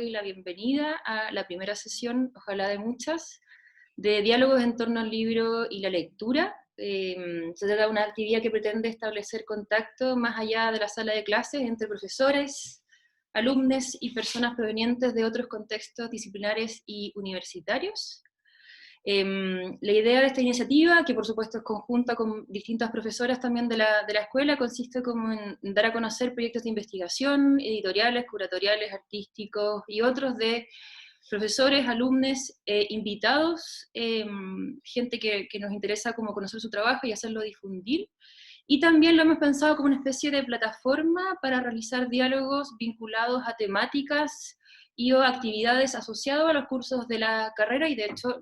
La bienvenida a la primera sesión, ojalá de muchas, de diálogos en torno al libro y la lectura. Se trata de una actividad que pretende establecer contacto más allá de la sala de clases entre profesores, alumnos y personas provenientes de otros contextos disciplinares y universitarios. La idea de esta iniciativa, que por supuesto es conjunta con distintas profesoras también de la escuela, consiste como en dar a conocer proyectos de investigación, editoriales, curatoriales, artísticos y otros de profesores, alumnos, invitados, gente que nos interesa como conocer su trabajo y hacerlo difundir. Y también lo hemos pensado como una especie de plataforma para realizar diálogos vinculados a temáticas y o actividades asociadas a los cursos de la carrera, y de hecho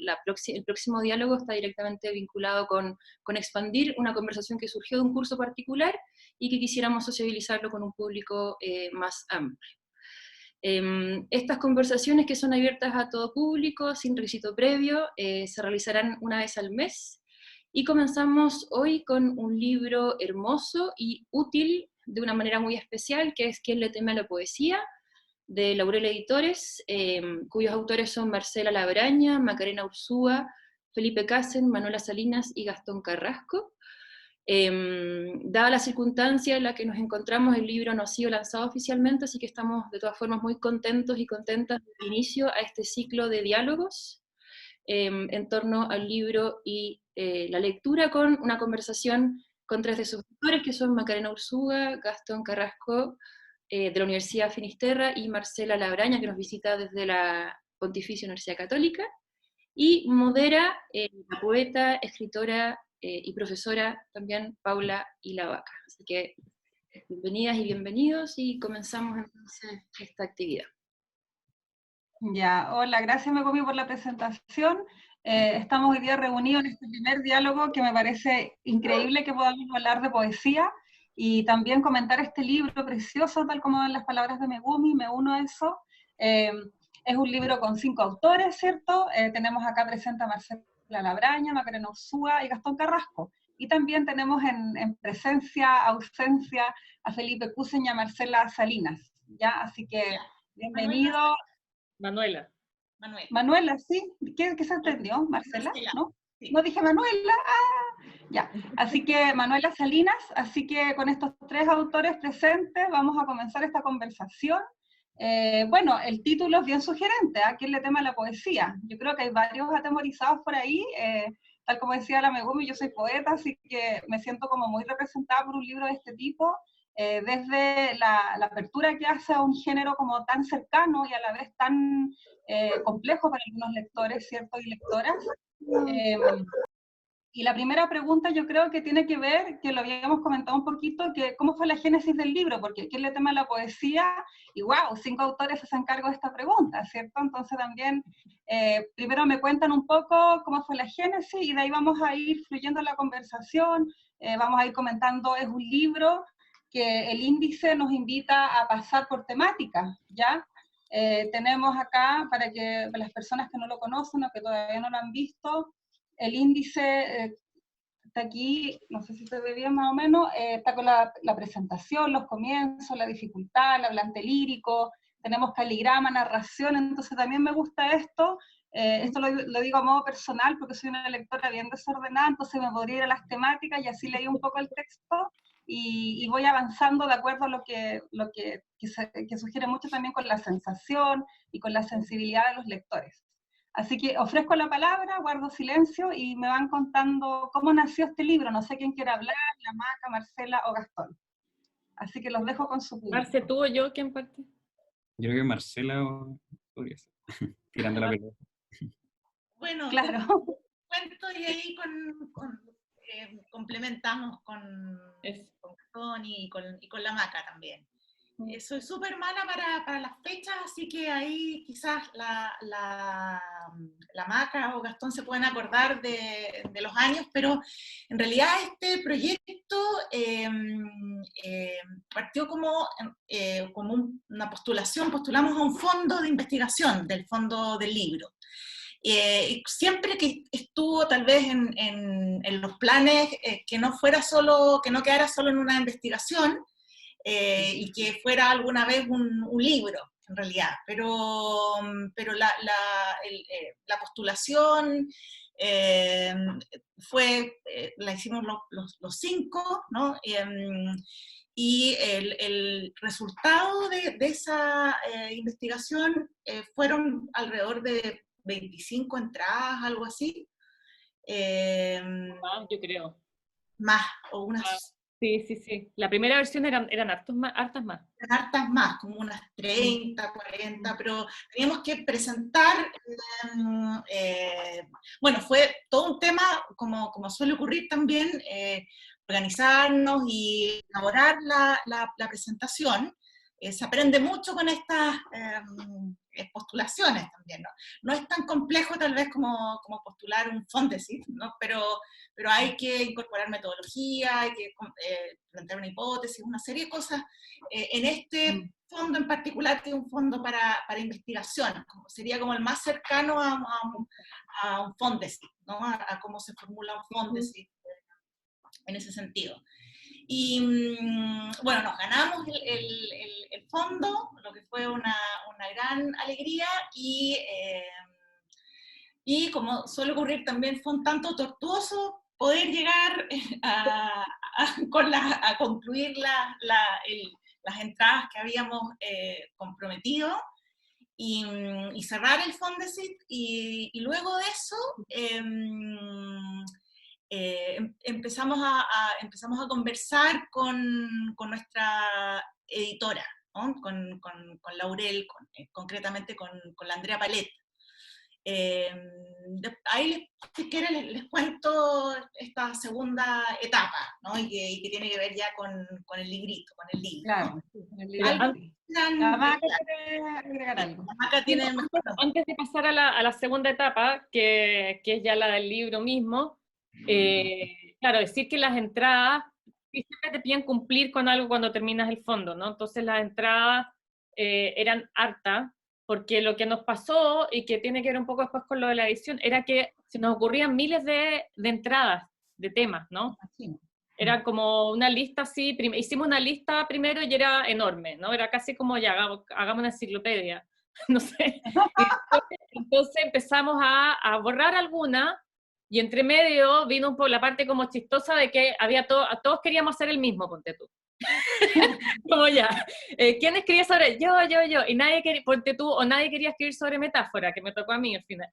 el próximo diálogo está directamente vinculado con expandir una conversación que surgió de un curso particular y que quisiéramos sociabilizarlo con un público más amplio. Estas conversaciones, que son abiertas a todo público, sin requisito previo, se realizarán una vez al mes, y comenzamos hoy con un libro hermoso y útil de una manera muy especial, que es ¿Quién le teme a la poesía?, de Laurel Editores, cuyos autores son Marcela Labraña, Macarena Ursúa, Felipe Casen, Manuela Salinas y Gastón Carrasco. Dada la circunstancia en la que nos encontramos, el libro no ha sido lanzado oficialmente, así que estamos de todas formas muy contentos y contentas del inicio a este ciclo de diálogos en torno al libro y la lectura, con una conversación con tres de sus autores, que son Macarena Ursúa, Gastón Carrasco, de la Universidad Finisterra, y Marcela Labraña, que nos visita desde la Pontificia Universidad Católica, y modera la poeta, escritora y profesora también Paula Ilavaca. Así que bienvenidas y bienvenidos, y comenzamos entonces esta actividad. Ya, hola, gracias Megomi por la presentación. Estamos hoy día reunidos en este primer diálogo que me parece increíble que podamos hablar de poesía y también comentar este libro precioso, tal como en las palabras de Megumi, me uno a eso. Es un libro con 5 autores, ¿cierto? Tenemos acá presente a Marcela Labraña, Macarena Ursúa y Gastón Carrasco. Y también tenemos en presencia, ausencia, a Felipe Casen y a Marcela Salinas, ¿ya? Así que bienvenido. Manuela. Manuela, sí. ¿Qué se entendió? ¿Marcela? ¿No? Sí. No dije Manuela. ¡Ah! Ya. Así que Manuela Salinas, así que con estos 3 autores presentes vamos a comenzar esta conversación. Bueno, el título es bien sugerente, ¿a quién le teme a la poesía? Yo creo que hay varios atemorizados por ahí. Tal como decía la Megumi, yo soy poeta, así que me siento como muy representada por un libro de este tipo. Desde la apertura que hace a un género como tan cercano y a la vez tan complejo para algunos lectores, ¿cierto? Y lectoras. Y la primera pregunta yo creo que tiene que ver, que lo habíamos comentado un poquito, que cómo fue la génesis del libro, porque ¿quién le teme a la poesía? Y wow, 5 autores se hacen cargo de esta pregunta, ¿cierto? Entonces también, primero me cuentan un poco cómo fue la génesis, y de ahí vamos a ir fluyendo la conversación, vamos a ir comentando. Es un libro que el índice nos invita a pasar por temáticas, ¿ya? Tenemos acá, para las personas que no lo conocen o que todavía no lo han visto, el índice está aquí, no sé si se ve bien más o menos, está con la presentación, los comienzos, la dificultad, el hablante lírico, tenemos caligrama, narración. Entonces también me gusta esto. Esto lo digo a modo personal porque soy una lectora bien desordenada, entonces me podría ir a las temáticas y así leí un poco el texto y voy avanzando de acuerdo a lo que sugiere mucho también con la sensación y con la sensibilidad de los lectores. Así que ofrezco la palabra, guardo silencio y me van contando cómo nació este libro. No sé quién quiere hablar, la Maca, Marcela o Gastón. Así que los dejo con su público. Marce, ¿tú o yo? ¿Quién parte? Yo creo que Marcela podría ser, tirando la pelota. Bueno, claro. Cuento y ahí complementamos con Gastón y con la Maca también. Soy súper mala para las fechas, así que ahí quizás la Maca o Gastón se pueden acordar de los años, pero en realidad este proyecto partió como una postulación. Postulamos a un fondo de investigación del fondo del libro. Siempre que estuvo tal vez en los planes que no quedara solo en una investigación, y que fuera alguna vez un libro. en realidad, pero la postulación la hicimos los 5, ¿no? Y el resultado de esa investigación fueron alrededor de 25 entradas, algo así. Yo creo. Más, o unas... Sí, sí, sí. La primera versión eran hartas más. Hartas más, como unas 30, 40, pero teníamos que presentar, bueno, fue todo un tema, como suele ocurrir también, organizarnos y elaborar la presentación. Se aprende mucho con estas postulaciones también, ¿no? No es tan complejo tal vez como postular un Fondesit, ¿no? Pero hay que incorporar metodología, hay que plantear una hipótesis, una serie de cosas. En este fondo en particular, que es un fondo para investigación, sería como el más cercano a un Fondesit, ¿no? A cómo se formula un Fondesit en ese sentido. Y bueno, nos ganamos el fondo, lo que fue una gran alegría, y como suele ocurrir también, fue un tanto tortuoso poder llegar a concluir las entradas que habíamos comprometido y cerrar el Fondesit, y luego de eso empezamos a conversar con nuestra editora, ¿no? con Laurel, concretamente con la Andrea Palet. Ahí, si quieren, les cuento esta segunda etapa, ¿no? y que tiene que ver ya con el librito, con el libro. Claro, ¿No? el libro. La Maca quiere agregar algo. La Maca tiene antes de pasar a la segunda etapa, que es ya la del libro mismo, claro, decir que las entradas siempre te piden cumplir con algo cuando terminas el fondo, ¿no? Entonces las entradas eran hartas, porque lo que nos pasó, y que tiene que ver un poco después con lo de la edición, era que se nos ocurrían miles de entradas, de temas, ¿no? Era como una lista así, hicimos una lista primero y era enorme, ¿no? Era casi como ya, hagamos una enciclopedia, no sé. Entonces empezamos a borrar alguna, y entre medio vino un poco la parte como chistosa de que todos queríamos hacer el mismo, ponte tú. Como ya, ¿quién escribía sobre yo? Y nadie quería, ponte tú, o nadie quería escribir sobre metáfora, que me tocó a mí al final.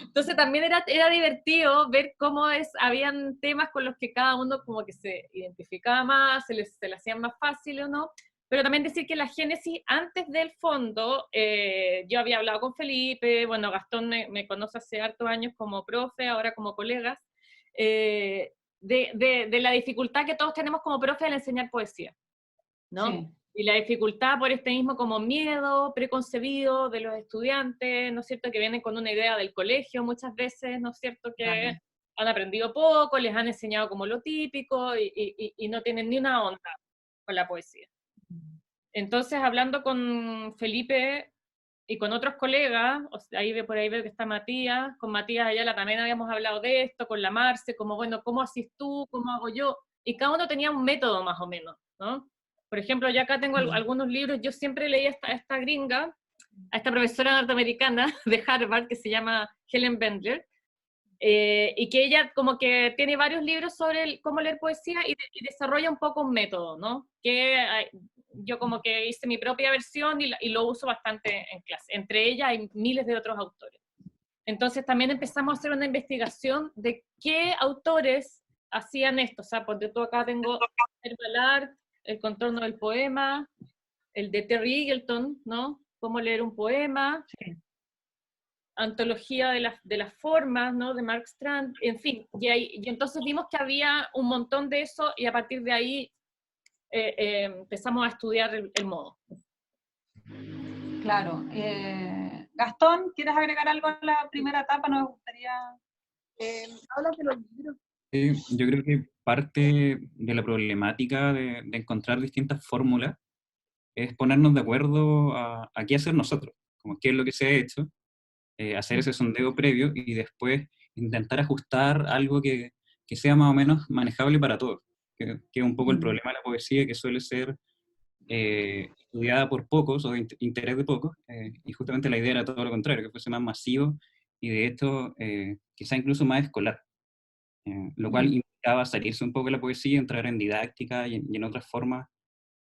Entonces también era divertido ver cómo habían temas con los que cada uno como que se identificaba más, se le hacían más fácil o no, pero también decir que la génesis antes del fondo, yo había hablado con Felipe, bueno, Gastón me conoce hace hartos años como profe, ahora como colegas, de la dificultad que todos tenemos como profe al enseñar poesía, ¿no? Sí. Y la dificultad por este mismo como miedo preconcebido de los estudiantes, ¿no es cierto?, que vienen con una idea del colegio muchas veces, ¿no es cierto?, que han aprendido poco, les han enseñado como lo típico, y no tienen ni una onda con la poesía. Entonces, hablando con Felipe y con otros colegas, por ahí veo que está Matías, con Matías Ayala también habíamos hablado de esto, con la Marce, como bueno, ¿cómo haces tú? ¿Cómo hago yo? Y cada uno tenía un método más o menos, ¿no? Por ejemplo, yo acá tengo algunos libros, yo siempre leí a esta gringa, a esta profesora norteamericana de Harvard, que se llama Helen Bendler, y que ella como que tiene varios libros sobre cómo leer poesía, y desarrolla un poco un método, ¿no? Que yo como que hice mi propia versión y lo uso bastante en clase. Entre ellas hay miles de otros autores. Entonces también empezamos a hacer una investigación de qué autores hacían esto. O sea, porque tú acá tengo Herbal, El contorno del poema, el de Terry Eagleton, ¿no? Cómo leer un poema, sí. Antología de las formas, ¿no? De Mark Strand, en fin. Y entonces vimos que había un montón de eso, y a partir de ahí empezamos a estudiar el modo. Claro. Gastón, ¿quieres agregar algo a la primera etapa? Nos gustaría... Hablas de los libros. Yo creo que parte de la problemática de encontrar distintas fórmulas es ponernos de acuerdo a qué hacer nosotros, como qué es lo que se ha hecho, hacer ese sondeo previo y después intentar ajustar algo que sea más o menos manejable para todos, que es un poco el problema de la poesía, que suele ser estudiada por pocos o de interés de pocos, y justamente la idea era todo lo contrario, que fuese más masivo y de hecho quizá incluso más escolar, lo cual implicaba salirse un poco de la poesía, entrar en didáctica y en otras formas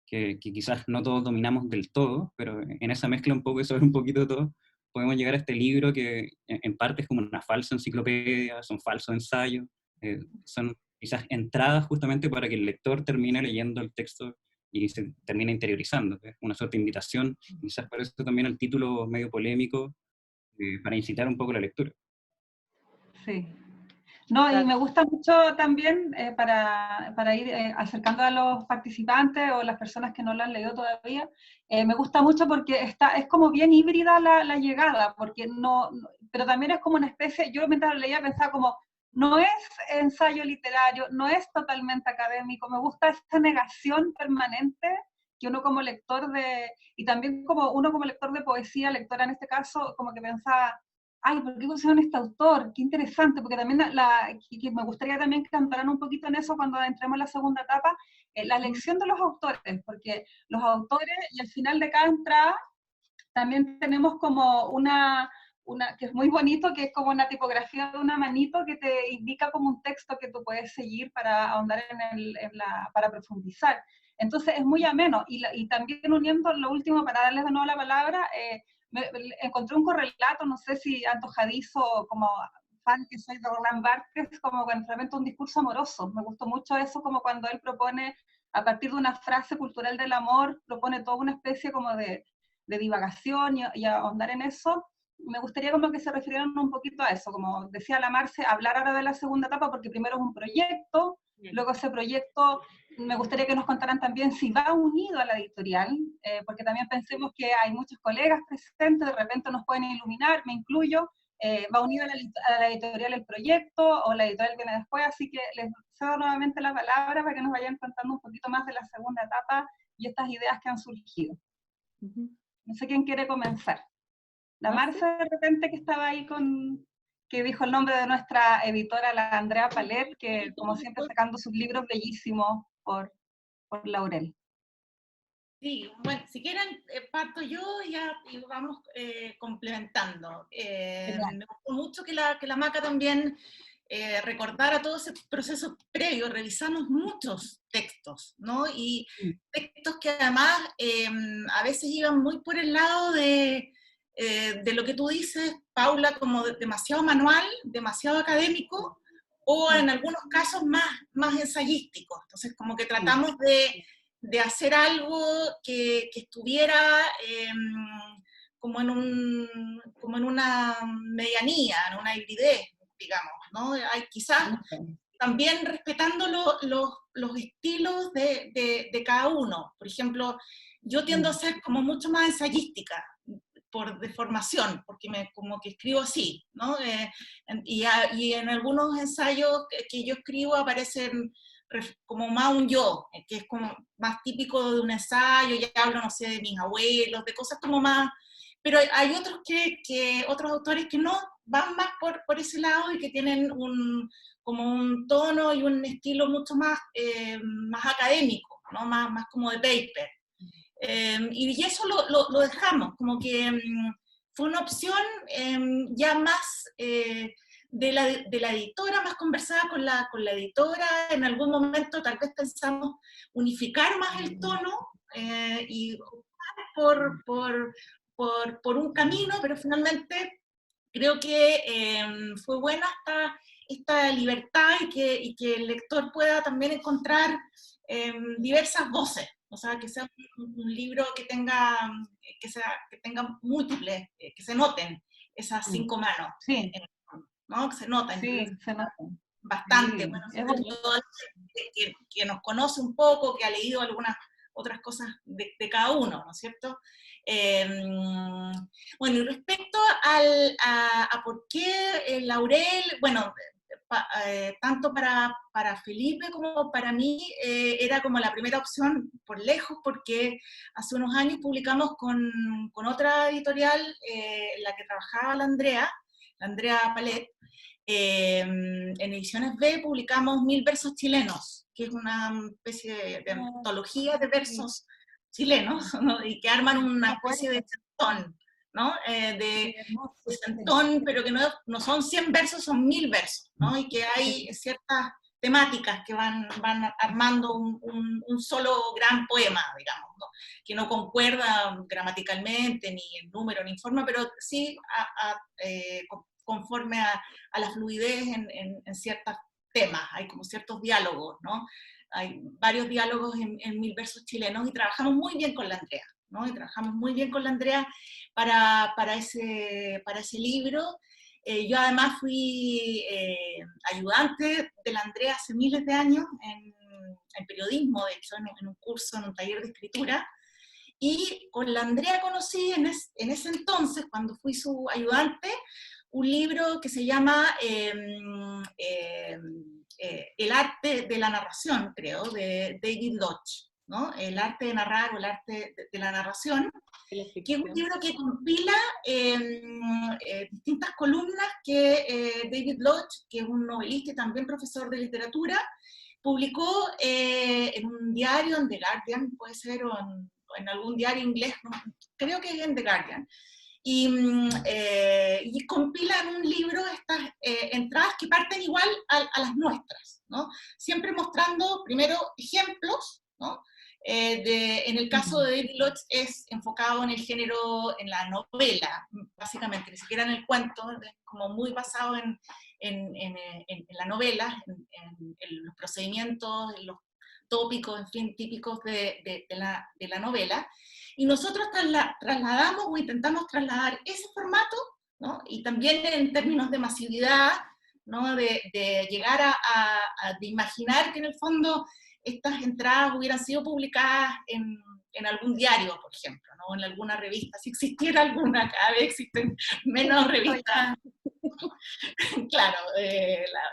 que quizás no todos dominamos del todo, pero en esa mezcla un poco de saber un poquito de todo, podemos llegar a este libro que en parte es como una falsa enciclopedia, son falsos ensayos, son quizás entradas justamente para que el lector termine leyendo el texto y se termine interiorizando. Es una suerte de invitación, quizás por eso también el título medio polémico, para incitar un poco la lectura. Sí. No, Claro. y me gusta mucho también para ir acercando a los participantes o las personas que no lo han leído todavía, me gusta mucho porque es como bien híbrida la llegada, porque pero también es como una especie, yo mientras lo leía pensaba como, no es ensayo literario, no es totalmente académico, me gusta esa negación permanente que uno como lector y también como uno como lector de poesía, lectora en este caso, como que pensaba, ay, ¿por qué pusieron este autor? Qué interesante, porque también que me gustaría también que cantaran un poquito en eso cuando entremos en la segunda etapa, la elección de los autores, porque los autores y al final de cada entrada también tenemos como que es muy bonito, que es como una tipografía de una manito que te indica como un texto que tú puedes seguir para ahondar para profundizar. Entonces es muy ameno, y también uniendo lo último para darles de nuevo la palabra, encontré un correlato, no sé si antojadizo como fan que soy de Roland Barthes, como cuando realmente un discurso amoroso. Me gustó mucho eso, como cuando él propone, a partir de una frase cultural del amor, propone toda una especie como de divagación y ahondar en eso. Me gustaría como que se refirieran un poquito a eso, como decía la Marce, hablar ahora de la segunda etapa, porque primero es un proyecto, luego ese proyecto me gustaría que nos contaran también si va unido a la editorial, porque también pensemos que hay muchos colegas presentes, de repente nos pueden iluminar, me incluyo, va unido a la editorial el proyecto, o la editorial viene después, así que les cedo nuevamente la palabra para que nos vayan contando un poquito más de la segunda etapa y estas ideas que han surgido. No sé quién quiere comenzar. La Marce de repente que estaba ahí que dijo el nombre de nuestra editora, la Andrea Palet, que como siempre sacando sus libros bellísimos por Laurel. Sí, bueno, si quieren parto yo y vamos complementando. Me gustó mucho que la Maca también recordara todo ese proceso previo. Revisamos muchos textos, ¿no? Y textos que además a veces iban muy por el lado de lo que tú dices, Paula, como demasiado manual, demasiado académico, o en algunos casos más ensayísticos. Entonces, como que tratamos de hacer algo que estuviera como en una medianía, en una hibridez, digamos, ¿no? Hay quizás también respetando los estilos de cada uno. Por ejemplo, yo tiendo a ser como mucho más ensayística, de formación, porque como que escribo así, ¿no? Y en algunos ensayos que yo escribo aparecen como más un yo, que es como más típico de un ensayo, ya hablo, no sé, de mis abuelos, de cosas como más, pero hay otros otros autores que no van más por ese lado y que tienen como un tono y un estilo mucho más académico, ¿no? Más como de paper. Y eso lo dejamos, como que fue una opción ya más de la editora, más conversada con la editora. En algún momento tal vez pensamos unificar más el tono y optar por un camino, pero finalmente creo que fue buena esta libertad y que el lector pueda también encontrar diversas voces. O sea, que sea un libro que tenga múltiples, que se noten esas 5 manos, sí. ¿no? Que se notan. Sí, se notan. Bastante. Sí. Bueno, sobre todo que nos conoce un poco, que ha leído algunas otras cosas de cada uno, ¿no es cierto? Bueno, y respecto a por qué Laurel, bueno, tanto para Felipe como para mí era como la primera opción por lejos, porque hace unos años publicamos con otra editorial, la que trabajaba la Andrea Palet, en Ediciones B publicamos 1000 versos chilenos, que es una especie de antología de versos chilenos, ¿no? Y que arman una especie de centón, ¿no? De centón, pero que no son 100 versos, son 1000 versos, ¿no? Y que hay ciertas temáticas que van armando un solo gran poema, digamos, ¿no? Que no concuerda gramaticalmente, ni en número, ni en forma, pero sí conforme a la fluidez en ciertos temas, hay como ciertos diálogos, ¿no? Hay varios diálogos en 1000 versos chilenos, y trabajamos muy bien con la Andrea, ¿no? Y trabajamos muy bien con la Andrea para ese libro. Yo además fui ayudante de la Andrea hace miles de años en periodismo, de hecho, en un curso, en un taller de escritura, y con la Andrea conocí en ese entonces, cuando fui su ayudante, un libro que se llama El arte de la narración, creo, de David Lodge, ¿no? El arte de narrar, o el arte de la narración, que es un libro que compila distintas columnas que David Lodge, que es un novelista y también profesor de literatura, publicó en un diario, en The Guardian, puede ser, o en algún diario inglés, no, creo que es en The Guardian, y compila en un libro estas entradas que parten igual a las nuestras, ¿no? Siempre mostrando primero ejemplos, ¿no? En el caso de David Lodge es enfocado en el género, en la novela, básicamente, ni siquiera en el cuento, como muy basado en la novela, en los procedimientos, en los tópicos, en fin, típicos de la novela. Y nosotros trasladamos o intentamos trasladar ese formato, ¿no? Y también en términos de masividad, ¿no? De llegar de imaginar que en el fondo estas entradas hubieran sido publicadas en algún diario, por ejemplo, ¿no? En alguna revista, si existiera alguna. Cada vez existen menos revistas. Claro,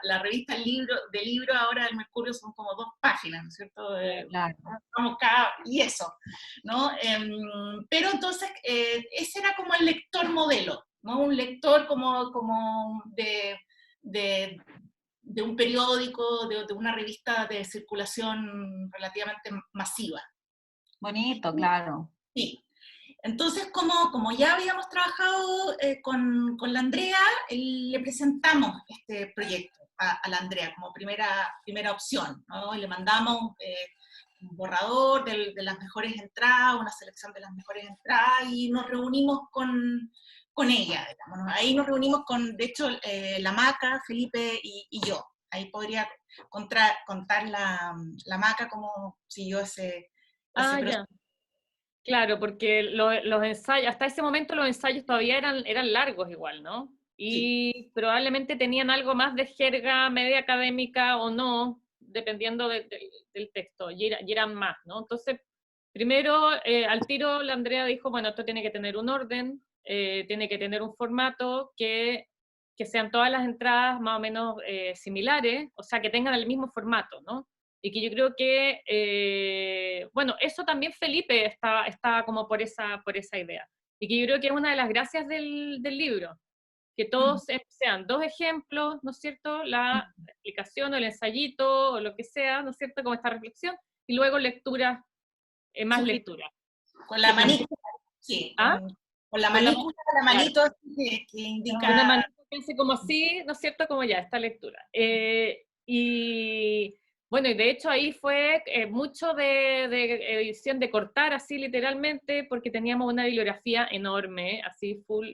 la revista de libro ahora del Mercurio son como 2 páginas, ¿no es cierto? Claro. Y eso, ¿no? Pero entonces, ese era como el lector modelo, ¿no? Un lector como de un periódico, de una revista de circulación relativamente masiva. Bonito, claro. Sí. Entonces, como ya habíamos trabajado con la Andrea, le presentamos este proyecto a la Andrea como primera opción, ¿no? Y le mandamos un borrador de las mejores entradas, una selección de las mejores entradas, y nos reunimos con ella, digamos, ¿no? Ahí nos reunimos con, de hecho, la Maca, Felipe y yo. Ahí podría contar la Maca cómo siguió ese proceso. Ya. Claro, porque los ensayos, hasta ese momento los ensayos todavía eran largos igual, ¿no? Y sí, probablemente tenían algo más de jerga media académica o no, dependiendo del texto, y eran más, ¿no? Entonces, primero, al tiro, la Andrea dijo, bueno, esto tiene que tener un orden, tiene que tener un formato que sean todas las entradas más o menos similares, o sea, que tengan el mismo formato, ¿no? Y que yo creo que, bueno, eso también Felipe está como por esa idea. Y que yo creo que es una de las gracias del libro, que todos sean 2 ejemplos, ¿no es cierto? La explicación o el ensayito o lo que sea, ¿no es cierto? Como esta reflexión, y luego lectura, más Sí, lectura. Con la manito, sí. ¿Ah? Con la manito que indica... Una manito que hace como así, ¿no es cierto? Como ya, esta lectura. Y bueno, y de hecho ahí fue mucho de edición, de cortar así literalmente, porque teníamos una bibliografía enorme, así full.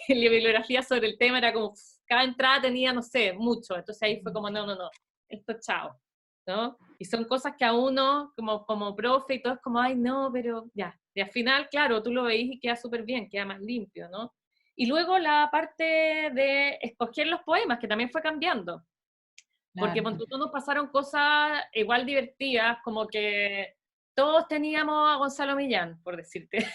La bibliografía sobre el tema era como, cada entrada tenía, no sé, mucho. Entonces ahí fue como, no, esto chao, ¿no? Y son cosas que a uno, como profe y todo, es como, ay, no, pero ya. Y al final, claro, tú lo veís y queda súper bien, queda más limpio, ¿no? Y luego la parte de escoger los poemas, que también fue cambiando. Porque cuando todos nos pasaron cosas igual divertidas, como que todos teníamos a Gonzalo Millán, por decirte.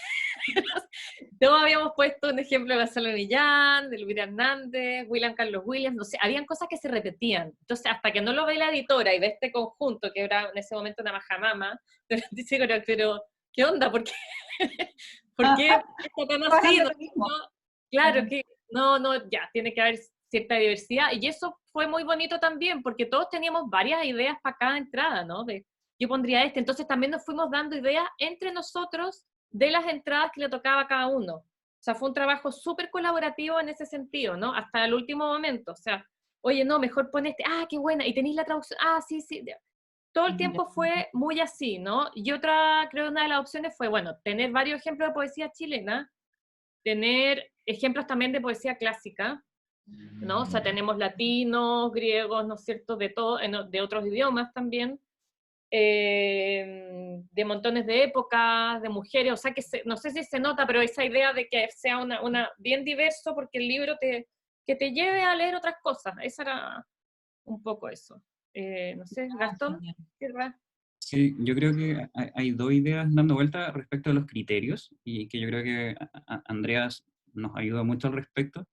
Todos habíamos puesto un ejemplo de Gonzalo Millán, de Luis Hernández, William Carlos Williams, no sé, habían cosas que se repetían. Entonces, hasta que no lo ve la editora y ve este conjunto, que era en ese momento una majamama, dice, pero ¿qué onda? ¿Por qué? ¿Por qué está tan así? Claro, que ya, tiene que haber cierta diversidad, y eso fue muy bonito también, porque todos teníamos varias ideas para cada entrada, ¿no? De yo pondría este. Entonces también nos fuimos dando ideas entre nosotros de las entradas que le tocaba a cada uno. O sea, fue un trabajo súper colaborativo en ese sentido, ¿no? Hasta el último momento. O sea, oye, no, mejor pon este, ah, qué buena, y tenéis la traducción, ah, sí, sí. Todo el tiempo fue muy así, ¿no? Y otra, creo, una de las opciones fue, bueno, tener varios ejemplos de poesía chilena, tener ejemplos también de poesía clásica, ¿no? O sea, tenemos latinos, griegos, ¿no es cierto?, de todo, de otros idiomas también, de montones de épocas, de mujeres, o sea, que no sé si se nota, pero esa idea de que sea una bien diverso, porque el libro que te lleve a leer otras cosas, esa era un poco eso. No sé, Gastón, ¿qué va? Sí, yo creo que hay dos ideas dando vuelta respecto a los criterios y que yo creo que Andreas nos ayuda mucho al respecto.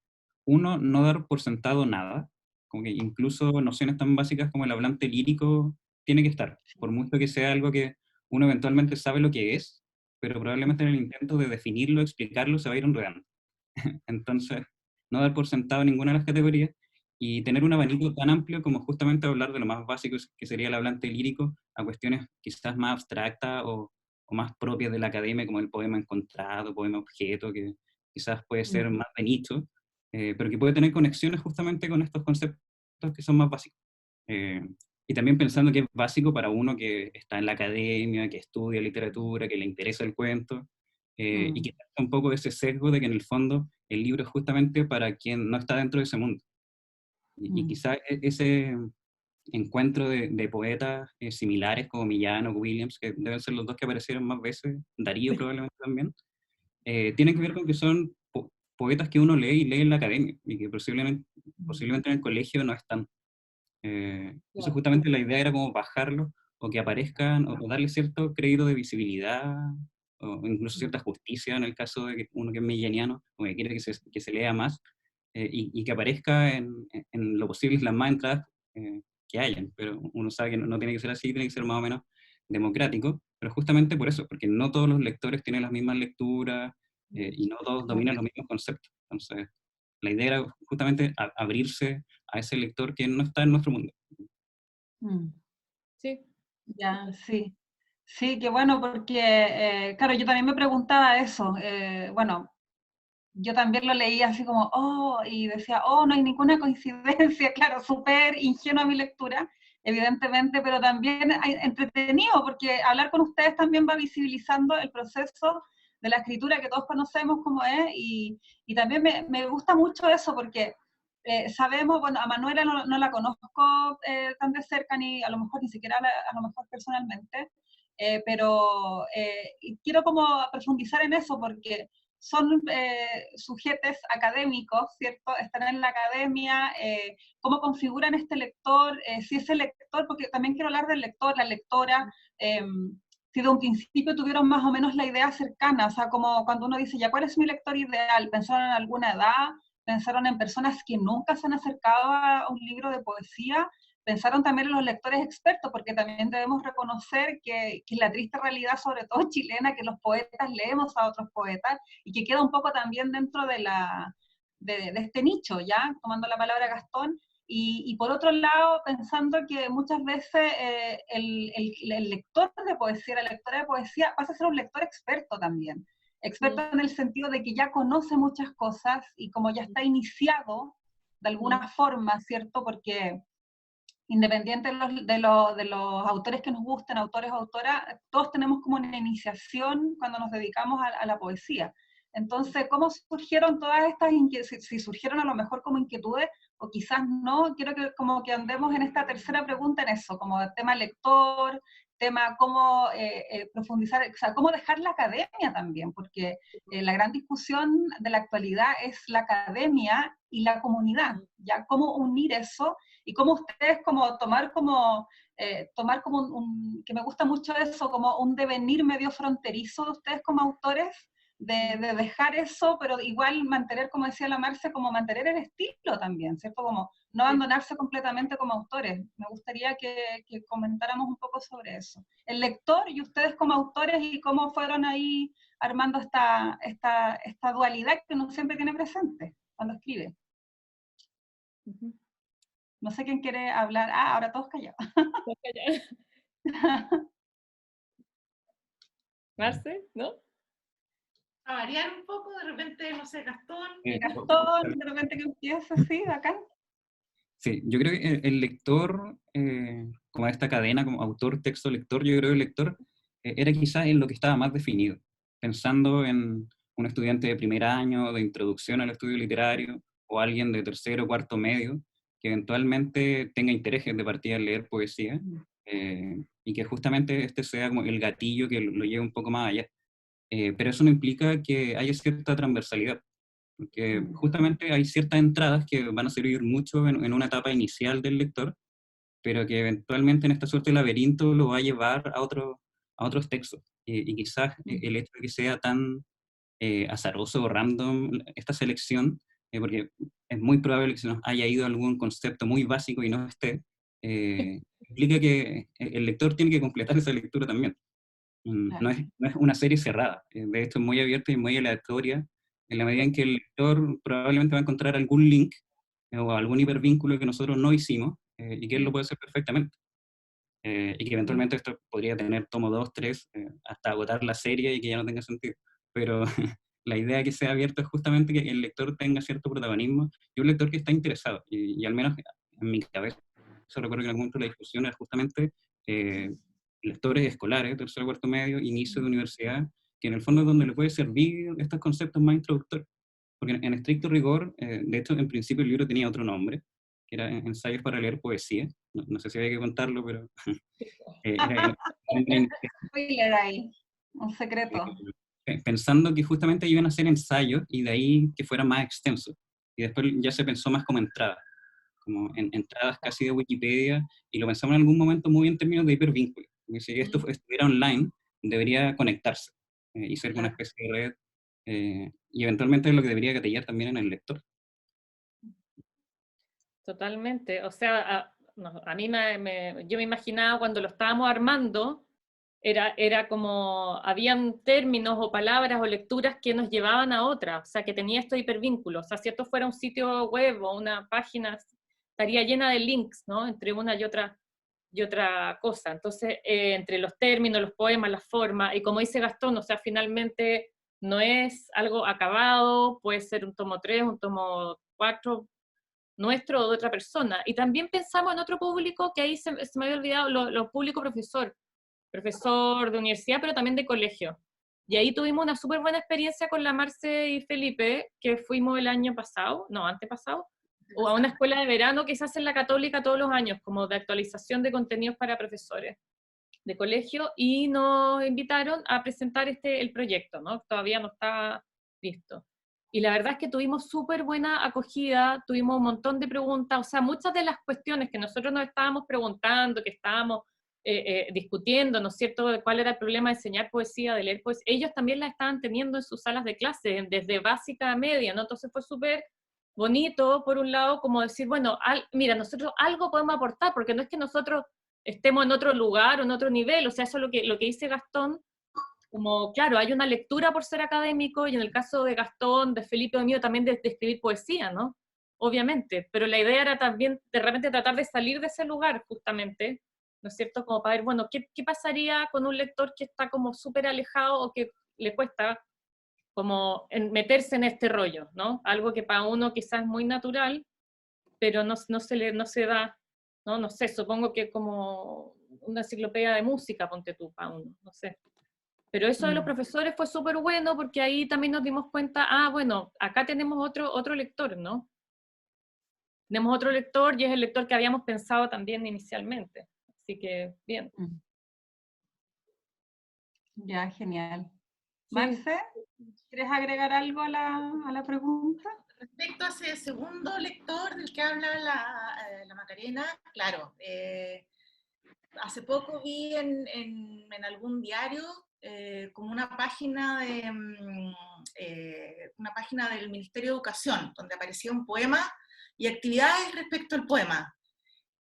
Uno, no dar por sentado nada, como que incluso nociones tan básicas como el hablante lírico tiene que estar, por mucho que sea algo que uno eventualmente sabe lo que es, pero probablemente en el intento de definirlo, explicarlo, se va a ir enredando. Entonces, no dar por sentado ninguna de las categorías y tener un abanico tan amplio como justamente hablar de lo más básico que sería el hablante lírico a cuestiones quizás más abstractas o más propias de la academia, como el poema encontrado, poema objeto, que quizás puede ser más de nicho, pero que puede tener conexiones justamente con estos conceptos que son más básicos. Eh, y también pensando que es básico para uno que está en la academia, que estudia literatura, que le interesa el cuento, y que está un poco ese sesgo de que en el fondo el libro es justamente para quien no está dentro de ese mundo. Y quizás ese encuentro de poetas similares como Millán o Williams, que deben ser los dos que aparecieron más veces, Darío probablemente también, tienen que ver con que son poetas que uno lee y lee en la academia, y que posiblemente en el colegio no están. Entonces justamente la idea era como bajarlo, o que aparezcan, o darle cierto crédito de visibilidad, o incluso cierta justicia en el caso de que uno que es milleniano, o que quiere que se lea más, y que aparezca en lo posible las más entradas que hayan, pero uno sabe que no tiene que ser así, tiene que ser más o menos democrático, pero justamente por eso, porque no todos los lectores tienen las mismas lecturas, y no todos dominan los mismos conceptos. Entonces, la idea era justamente abrirse a ese lector que no está en nuestro mundo. Sí. Ya, sí. Sí, qué bueno, porque, claro, yo también me preguntaba eso. Bueno, yo también lo leía así como, oh, y decía, oh, no hay ninguna coincidencia, claro, súper ingenua mi lectura, evidentemente, pero también entretenido, porque hablar con ustedes también va visibilizando el proceso de la escritura que todos conocemos como es, y también me gusta mucho eso, porque sabemos, bueno, a Manuela no la conozco tan de cerca, ni a lo mejor ni siquiera a lo mejor personalmente, pero quiero como profundizar en eso, porque son sujetos académicos, ¿cierto? Están en la academia, cómo configuran este lector, si ese lector, porque también quiero hablar del lector, la lectora, si de un principio tuvieron más o menos la idea cercana, o sea, como cuando uno dice, ya, ¿cuál es mi lector ideal? ¿Pensaron en alguna edad? ¿Pensaron en personas que nunca se han acercado a un libro de poesía? Pensaron también en los lectores expertos, porque también debemos reconocer que es la triste realidad, sobre todo chilena, que los poetas leemos a otros poetas y que queda un poco también dentro de este nicho, ¿ya? Tomando la palabra Gastón. Y por otro lado, pensando que muchas veces el lector de poesía, la lectora de poesía, pasa a ser un lector experto también. Experto en el sentido de que ya conoce muchas cosas y como ya está iniciado de alguna forma, ¿cierto? Porque independiente de los autores que nos gustan, autores o autoras, todos tenemos como una iniciación cuando nos dedicamos a la poesía. Entonces, ¿cómo surgieron todas estas inquietudes? Si surgieron a lo mejor como inquietudes, o quizás no, quiero que como que andemos en esta tercera pregunta en eso, como el tema lector, tema cómo profundizar, o sea, cómo dejar la academia también, porque la gran discusión de la actualidad es la academia y la comunidad, ya cómo unir eso y cómo ustedes como tomar como que me gusta mucho eso, como un devenir medio fronterizo de ustedes como autores, de dejar eso, pero igual mantener, como decía la Marce, como mantener el estilo también, ¿cierto? Como no abandonarse completamente como autores. Me gustaría que comentáramos un poco sobre eso. El lector y ustedes como autores y cómo fueron ahí armando esta dualidad que uno siempre tiene presente cuando escribe. No sé quién quiere hablar. Ah, ahora todos callados. Marce, ¿no? A variar un poco, de repente, no sé, Gastón. Gastón, de repente que empieza, sí, bacán. Sí, yo creo que el lector, como esta cadena, como autor, texto, lector, yo creo que el lector era quizás en lo que estaba más definido, pensando en un estudiante de primer año, de introducción al estudio literario, o alguien de tercero o cuarto medio, que eventualmente tenga interés de partida en leer poesía, y que justamente este sea como el gatillo que lo lleve un poco más allá. Pero eso no implica que haya cierta transversalidad, porque justamente hay ciertas entradas que van a servir mucho en una etapa inicial del lector, pero que eventualmente en esta suerte de laberinto lo va a llevar a otros textos. Y quizás el hecho de que sea tan azaroso o random esta selección, porque es muy probable que se nos haya ido algún concepto muy básico y no esté, implica que el lector tiene que completar esa lectura también. No es una serie cerrada, de hecho es muy abierta y muy aleatoria, en la medida en que el lector probablemente va a encontrar algún link o algún hipervínculo que nosotros no hicimos y que él lo puede hacer perfectamente. Y que eventualmente esto podría tener tomo 2, 3, hasta agotar la serie y que ya no tenga sentido. Pero la idea de que sea abierto es justamente que el lector tenga cierto protagonismo y un lector que está interesado. Y al menos en mi cabeza, recuerdo que en algún momento la discusión era justamente lectores escolares, tercero, cuarto medio, inicio de universidad, que en el fondo es donde le puede servir estos conceptos más introductorios. Porque en estricto rigor, de hecho, en principio el libro tenía otro nombre, que era Ensayos para leer poesía. No sé si había que contarlo, pero era el nombre Spoiler ahí, un secreto. pensando que justamente iban a ser ensayos y de ahí que fuera más extenso. Y después ya se pensó más como entrada, como en entradas casi de Wikipedia, y lo pensamos en algún momento muy en términos de hipervínculo. Porque si esto estuviera online, debería conectarse y ser una especie de red, y eventualmente es lo que debería gatillar también en el lector. Totalmente. O sea, a mí yo me imaginaba cuando lo estábamos armando, era como, habían términos o palabras o lecturas que nos llevaban a otra, o sea, que tenía estos hipervínculos. O sea, si esto fuera un sitio web o una página, estaría llena de links, ¿no? Entre una y otra cosa. Entonces, entre los términos, los poemas, las formas, y como dice Gastón, o sea, finalmente no es algo acabado, puede ser un tomo 3, un tomo 4, nuestro o de otra persona. Y también pensamos en otro público que ahí se me había olvidado, lo público profesor de universidad, pero también de colegio. Y ahí tuvimos una súper buena experiencia con la Marce y Felipe, que fuimos el año pasado, no, antepasado, o a una escuela de verano que se hace en la Católica todos los años, como de actualización de contenidos para profesores de colegio, y nos invitaron a presentar el proyecto, ¿no? Todavía no está listo. Y la verdad es que tuvimos súper buena acogida, tuvimos un montón de preguntas, o sea, muchas de las cuestiones que nosotros nos estábamos preguntando, que estábamos discutiendo, ¿no es cierto?, de cuál era el problema de enseñar poesía, de leer poesía, ellos también la estaban teniendo en sus salas de clase, desde básica a media, ¿no? Entonces fue súper bonito, por un lado, como decir, bueno, mira, nosotros algo podemos aportar, porque no es que nosotros estemos en otro lugar o en otro nivel, o sea, eso es lo que dice Gastón, como, claro, hay una lectura por ser académico, y en el caso de Gastón, de Felipe, de mío, también de escribir poesía, ¿no? Obviamente, pero la idea era también de repente tratar de salir de ese lugar, justamente, ¿no es cierto? Como para ver, bueno, ¿qué pasaría con un lector que está como súper alejado o que le cuesta como meterse en este rollo, ¿no? Algo que para uno quizás es muy natural, pero no se da, ¿no? No sé, supongo que como una enciclopedia de música, ponte tú, para uno, no sé. Pero eso de los profesores fue súper bueno, porque ahí también nos dimos cuenta, bueno, acá tenemos otro lector, ¿no? Tenemos otro lector y es el lector que habíamos pensado también inicialmente. Así que, bien. Ya, genial. Sí. Marce, ¿quieres agregar algo a la pregunta? Respecto a ese segundo lector del que habla la Macarena, claro, hace poco vi en algún diario como una página del Ministerio de Educación, donde aparecía un poema y actividades respecto al poema,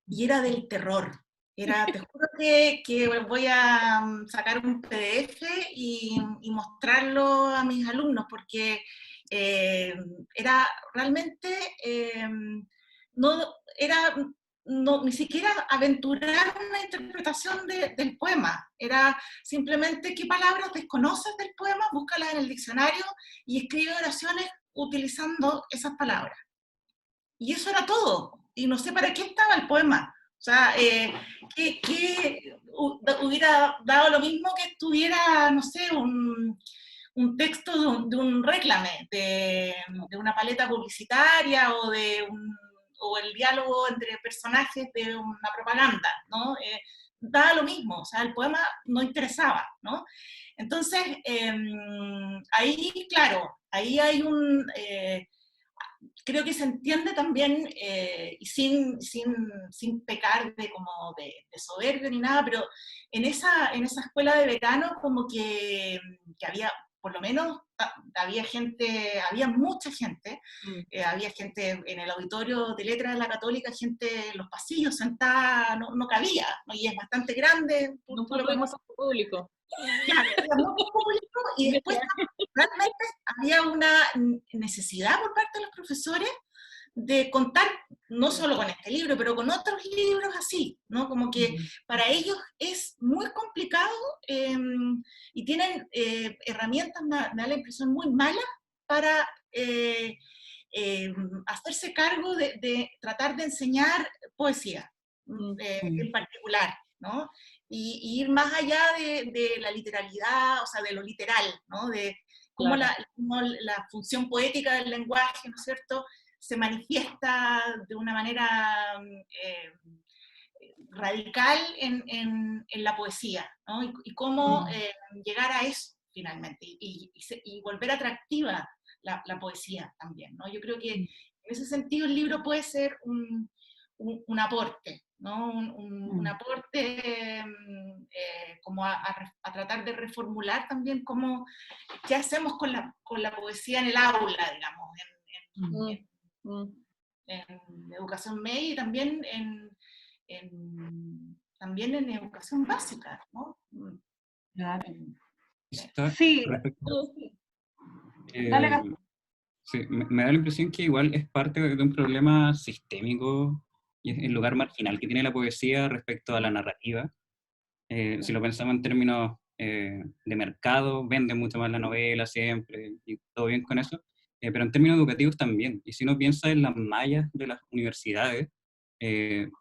y era del terror. Te juro que voy a sacar un PDF y mostrarlo a mis alumnos, porque era realmente, no, era ni siquiera aventurar una interpretación del poema, era simplemente qué palabras desconoces del poema, búscalas en el diccionario y escribe oraciones utilizando esas palabras. Y eso era todo, y no sé para qué estaba el poema. O sea, que hubiera dado lo mismo que estuviera, no sé, un texto de un réclame, de una paleta publicitaria o el diálogo entre personajes de una propaganda, ¿no? Daba lo mismo, o sea, el poema no interesaba, ¿no? Entonces, ahí, claro, ahí hay creo que se entiende también, y sin pecar de soberbio ni nada, pero en esa escuela de verano como que había, por lo menos, había mucha gente, había gente en el auditorio de letras de la Católica, gente en los pasillos sentada, no cabía, ¿no? Y es bastante grande. No fue público. Claro, había mucho público, y después realmente había una necesidad por parte de los profesores de contar, no solo con este libro, pero con otros libros así, ¿no? Como que para ellos es muy complicado, y tienen herramientas, me da la impresión, muy malas para hacerse cargo de tratar de enseñar poesía, en particular, ¿no? Y ir más allá de la literalidad, o sea, de lo literal, ¿no? De cómo la función poética del lenguaje, ¿no es cierto?, se manifiesta de una manera radical en la poesía, ¿no? Y cómo llegar a eso, finalmente, y volver atractiva la poesía también, ¿no? Yo creo que en ese sentido el libro puede ser un aporte, ¿no? Un aporte como a tratar de reformular también qué hacemos con la poesía en el aula, digamos, en educación media y también también en educación básica, ¿no? Claro. Sí. Dale, Sí, me da la impresión que igual es parte de un problema sistémico y es el lugar marginal que tiene la poesía respecto a la narrativa. Si lo pensamos en términos de mercado, vende mucho más la novela siempre y todo bien con eso, pero en términos educativos también. Y si uno piensa en las mallas de las universidades,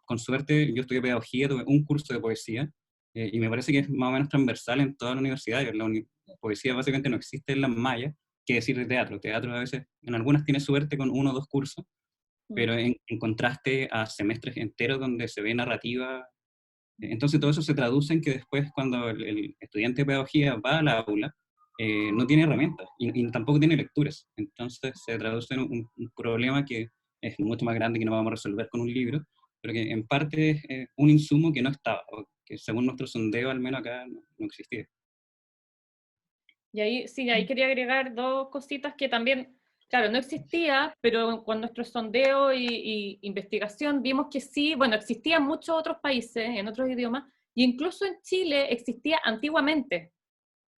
con suerte yo estudié pedagogía, tuve un curso de poesía, y me parece que es más o menos transversal en todas las universidades. La poesía básicamente no existe en las mallas, que decir de teatro. Teatro a veces, en algunas tiene suerte con 1 o 2 cursos, pero en contraste a semestres enteros donde se ve narrativa. Entonces todo eso se traduce en que después cuando el estudiante de pedagogía va a la aula, no tiene herramientas y tampoco tiene lecturas. Entonces se traduce en un problema que es mucho más grande, que no vamos a resolver con un libro, pero que en parte es un insumo que no estaba, o que según nuestro sondeo al menos acá no existía. Y ahí, sí, ahí quería agregar 2 cositas que también, claro, no existía, pero con nuestro sondeo y investigación vimos que sí, bueno, existía en muchos otros países, en otros idiomas, y incluso en Chile existía antiguamente.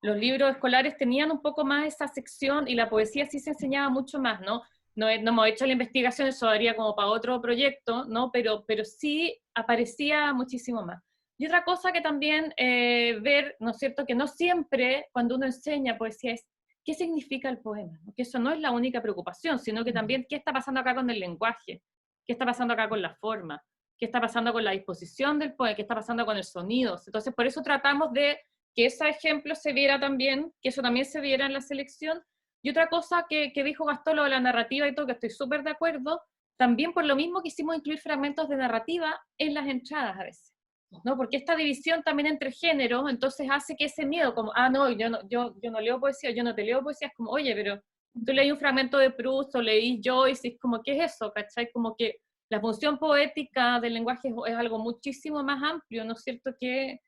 Los libros escolares tenían un poco más esa sección y la poesía sí se enseñaba mucho más, ¿no? No hemos hecho la investigación, eso daría como para otro proyecto, ¿no? Pero sí aparecía muchísimo más. Y otra cosa que también ver, ¿no es cierto?, que no siempre cuando uno enseña poesía es qué significa el poema, ¿no? Que eso no es la única preocupación, sino que también qué está pasando acá con el lenguaje, qué está pasando acá con la forma, qué está pasando con la disposición del poema, qué está pasando con el sonido. Entonces, por eso tratamos de que ese ejemplo se viera también, que eso también se viera en la selección. Y otra cosa que dijo Gastón, lo de la narrativa y todo, que estoy súper de acuerdo, también por lo mismo quisimos incluir fragmentos de narrativa en las entradas a veces, ¿no? Porque esta división también entre géneros, entonces hace que ese miedo, como, no, yo no leo poesía, yo no te leo poesía, es como, oye, pero tú leí un fragmento de Proust o leí Joyce, y es como, ¿qué es eso? ¿Cachai? Como que la función poética del lenguaje es algo muchísimo más amplio, ¿no es cierto?, que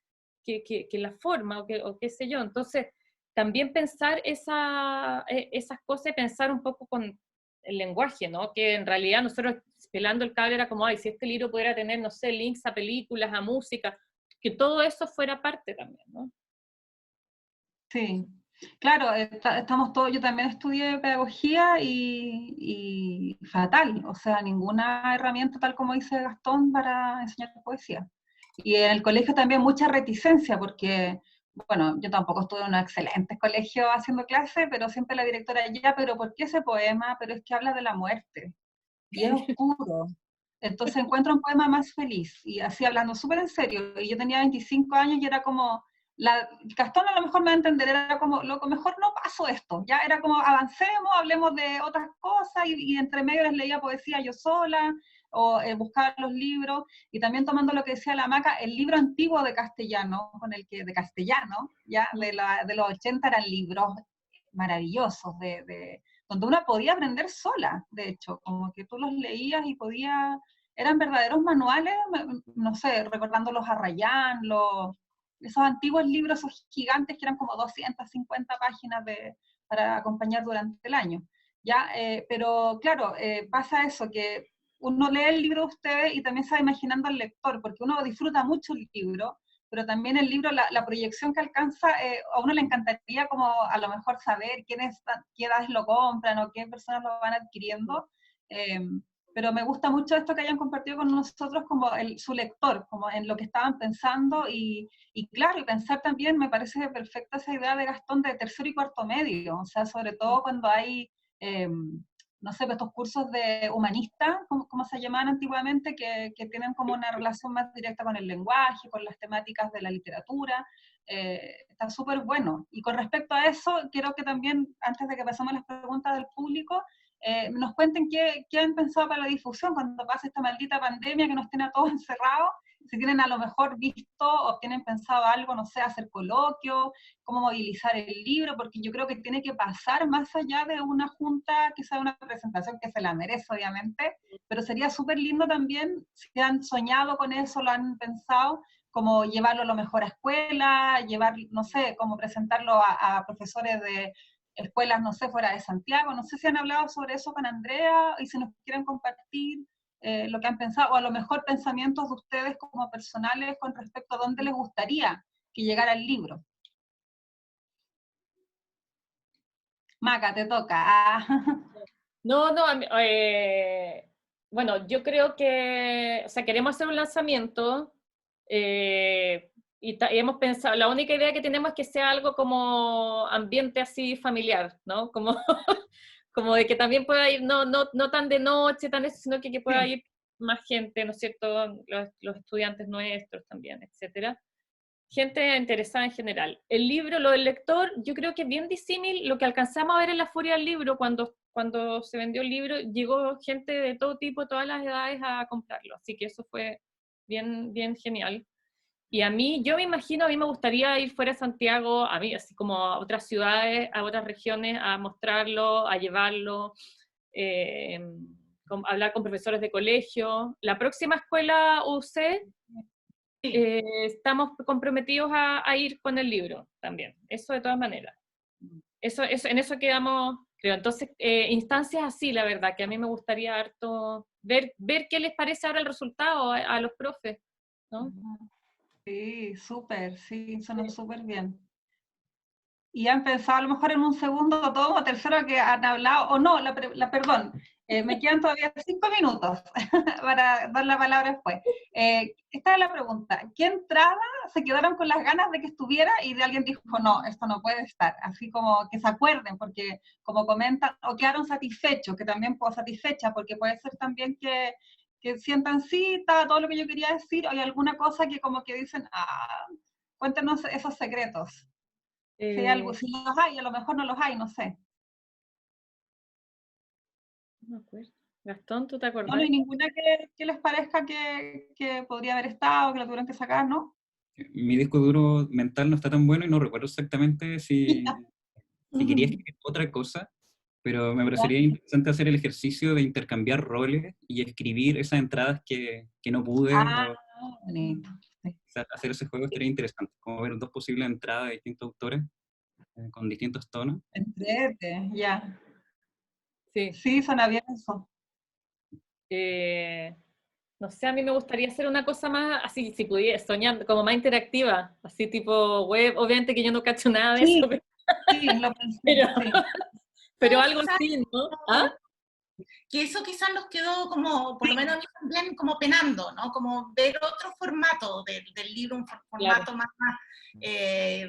la forma, o qué sé yo. Entonces, también pensar esas cosas, pensar un poco con el lenguaje, ¿no? Que en realidad nosotros pelando el cable era como, si este libro pudiera tener, no sé, links a películas, a música, que todo eso fuera parte también, ¿no? Sí. Claro, estamos todos, yo también estudié pedagogía y fatal, o sea, ninguna herramienta tal como dice Gastón para enseñar poesía. Y en el colegio también mucha reticencia, porque, bueno, yo tampoco estuve en un excelente colegio haciendo clase, pero siempre la directora, ya, pero ¿por qué ese poema? Pero es que habla de la muerte, y es oscuro. Entonces encuentro un poema más feliz, y así hablando súper en serio, y yo tenía 25 años y era como, Gastón a lo mejor me va a entender, era como, loco, mejor no paso esto, ya era como, avancemos, hablemos de otras cosas, y entre medio les leía poesía yo sola, o buscaba los libros, y también tomando lo que decía la Maca, el libro antiguo de castellano, de castellano, ya, de los 80 eran libros maravillosos, donde uno podía aprender sola, de hecho, como que tú los leías y podías, eran verdaderos manuales, no sé, recordando los Arrayán, esos antiguos libros, esos gigantes que eran como 250 páginas para acompañar durante el año. ¿Ya? Pero claro, pasa eso, que uno lee el libro de ustedes y también se va imaginando al lector, porque uno disfruta mucho el libro, pero también el libro, la proyección que alcanza, a uno le encantaría como a lo mejor saber qué edades lo compran o qué personas lo van adquiriendo, pero me gusta mucho esto que hayan compartido con nosotros como su lector, como en lo que estaban pensando y claro, y pensar también, me parece perfecta esa idea de Gastón de tercero y cuarto medio, o sea, sobre todo cuando hay, no sé, estos cursos de humanista, como se llamaban antiguamente, que tienen como una relación más directa con el lenguaje, con las temáticas de la literatura, está súper bueno. Y con respecto a eso, quiero que también, antes de que pasemos a las preguntas del público, nos cuenten qué han pensado para la difusión cuando pase esta maldita pandemia que nos tiene a todos encerrados, si tienen a lo mejor visto o tienen pensado algo, no sé, hacer coloquio, cómo movilizar el libro, porque yo creo que tiene que pasar más allá de una junta, que sea una presentación que se la merece, obviamente, pero sería súper lindo también, si han soñado con eso, lo han pensado, como llevarlo a lo mejor a escuela, no sé, como presentarlo a profesores de escuelas, no sé, fuera de Santiago, no sé si han hablado sobre eso con Andrea y si nos quieren compartir lo que han pensado, o a lo mejor pensamientos de ustedes como personales con respecto a dónde les gustaría que llegara el libro. Maca, te toca. No, bueno, yo creo que, o sea, queremos hacer un lanzamiento y hemos pensado, la única idea que tenemos es que sea algo como ambiente así familiar, ¿no? Como, como de que también pueda ir, no tan de noche, sino que pueda ir más gente, ¿no es cierto? Los estudiantes nuestros también, etcétera. Gente interesada en general. El libro, lo del lector, yo creo que es bien disímil. Lo que alcanzamos a ver en la Furia del Libro, cuando se vendió el libro, llegó gente de todo tipo, todas las edades a comprarlo. Así que eso fue bien, bien genial. Y a mí, yo me imagino, a mí me gustaría ir fuera de Santiago, a mí, así como a otras ciudades, a otras regiones, a mostrarlo, a llevarlo, hablar con profesores de colegio. La próxima escuela UC, estamos comprometidos a ir con el libro también, eso de todas maneras. En eso quedamos, creo. Entonces, instancias así, la verdad, que a mí me gustaría harto ver qué les parece ahora el resultado a los profes, ¿no? Sí, súper, sí, suena súper bien. Y han pensado a lo mejor en un segundo todo o tercero que han hablado, o no, perdón, me quedan todavía 5 minutos para dar la palabra después. Esta es la pregunta, ¿qué entrada se quedaron con las ganas de que estuviera y de alguien dijo, no, esto no puede estar? Así como que se acuerden, porque como comentan, o quedaron satisfechos, que también puedo satisfecha, porque puede ser también que sientan cita, todo lo que yo quería decir, o hay alguna cosa que como que dicen, cuéntenos esos secretos. Si los hay, a lo mejor no los hay, no sé. No me acuerdo. Gastón, ¿tú te acordás? No hay ninguna que les parezca que podría haber estado, que lo tuvieron que sacar, ¿no? Mi disco duro mental no está tan bueno y no recuerdo exactamente si quería escribir otra cosa, pero me parecería interesante hacer el ejercicio de intercambiar roles y escribir esas entradas que no pude. Bonito. Hacer ese juego estaría interesante, como ver dos posibles entradas de distintos autores con distintos tonos. Entrete, ya. Sí. Sí, suena bien eso. No sé, a mí me gustaría hacer una cosa más, así, si pudiera, soñando, como más interactiva, así tipo web, obviamente que yo no cacho nada de eso, Sí, lo pensé, Pero, sí. pero No, algo quizás, así, ¿no? ¿Ah? que eso quizás nos quedó como, por lo menos a mí también, como penando, ¿no? Como ver otro formato del libro, un Claro. formato más eh,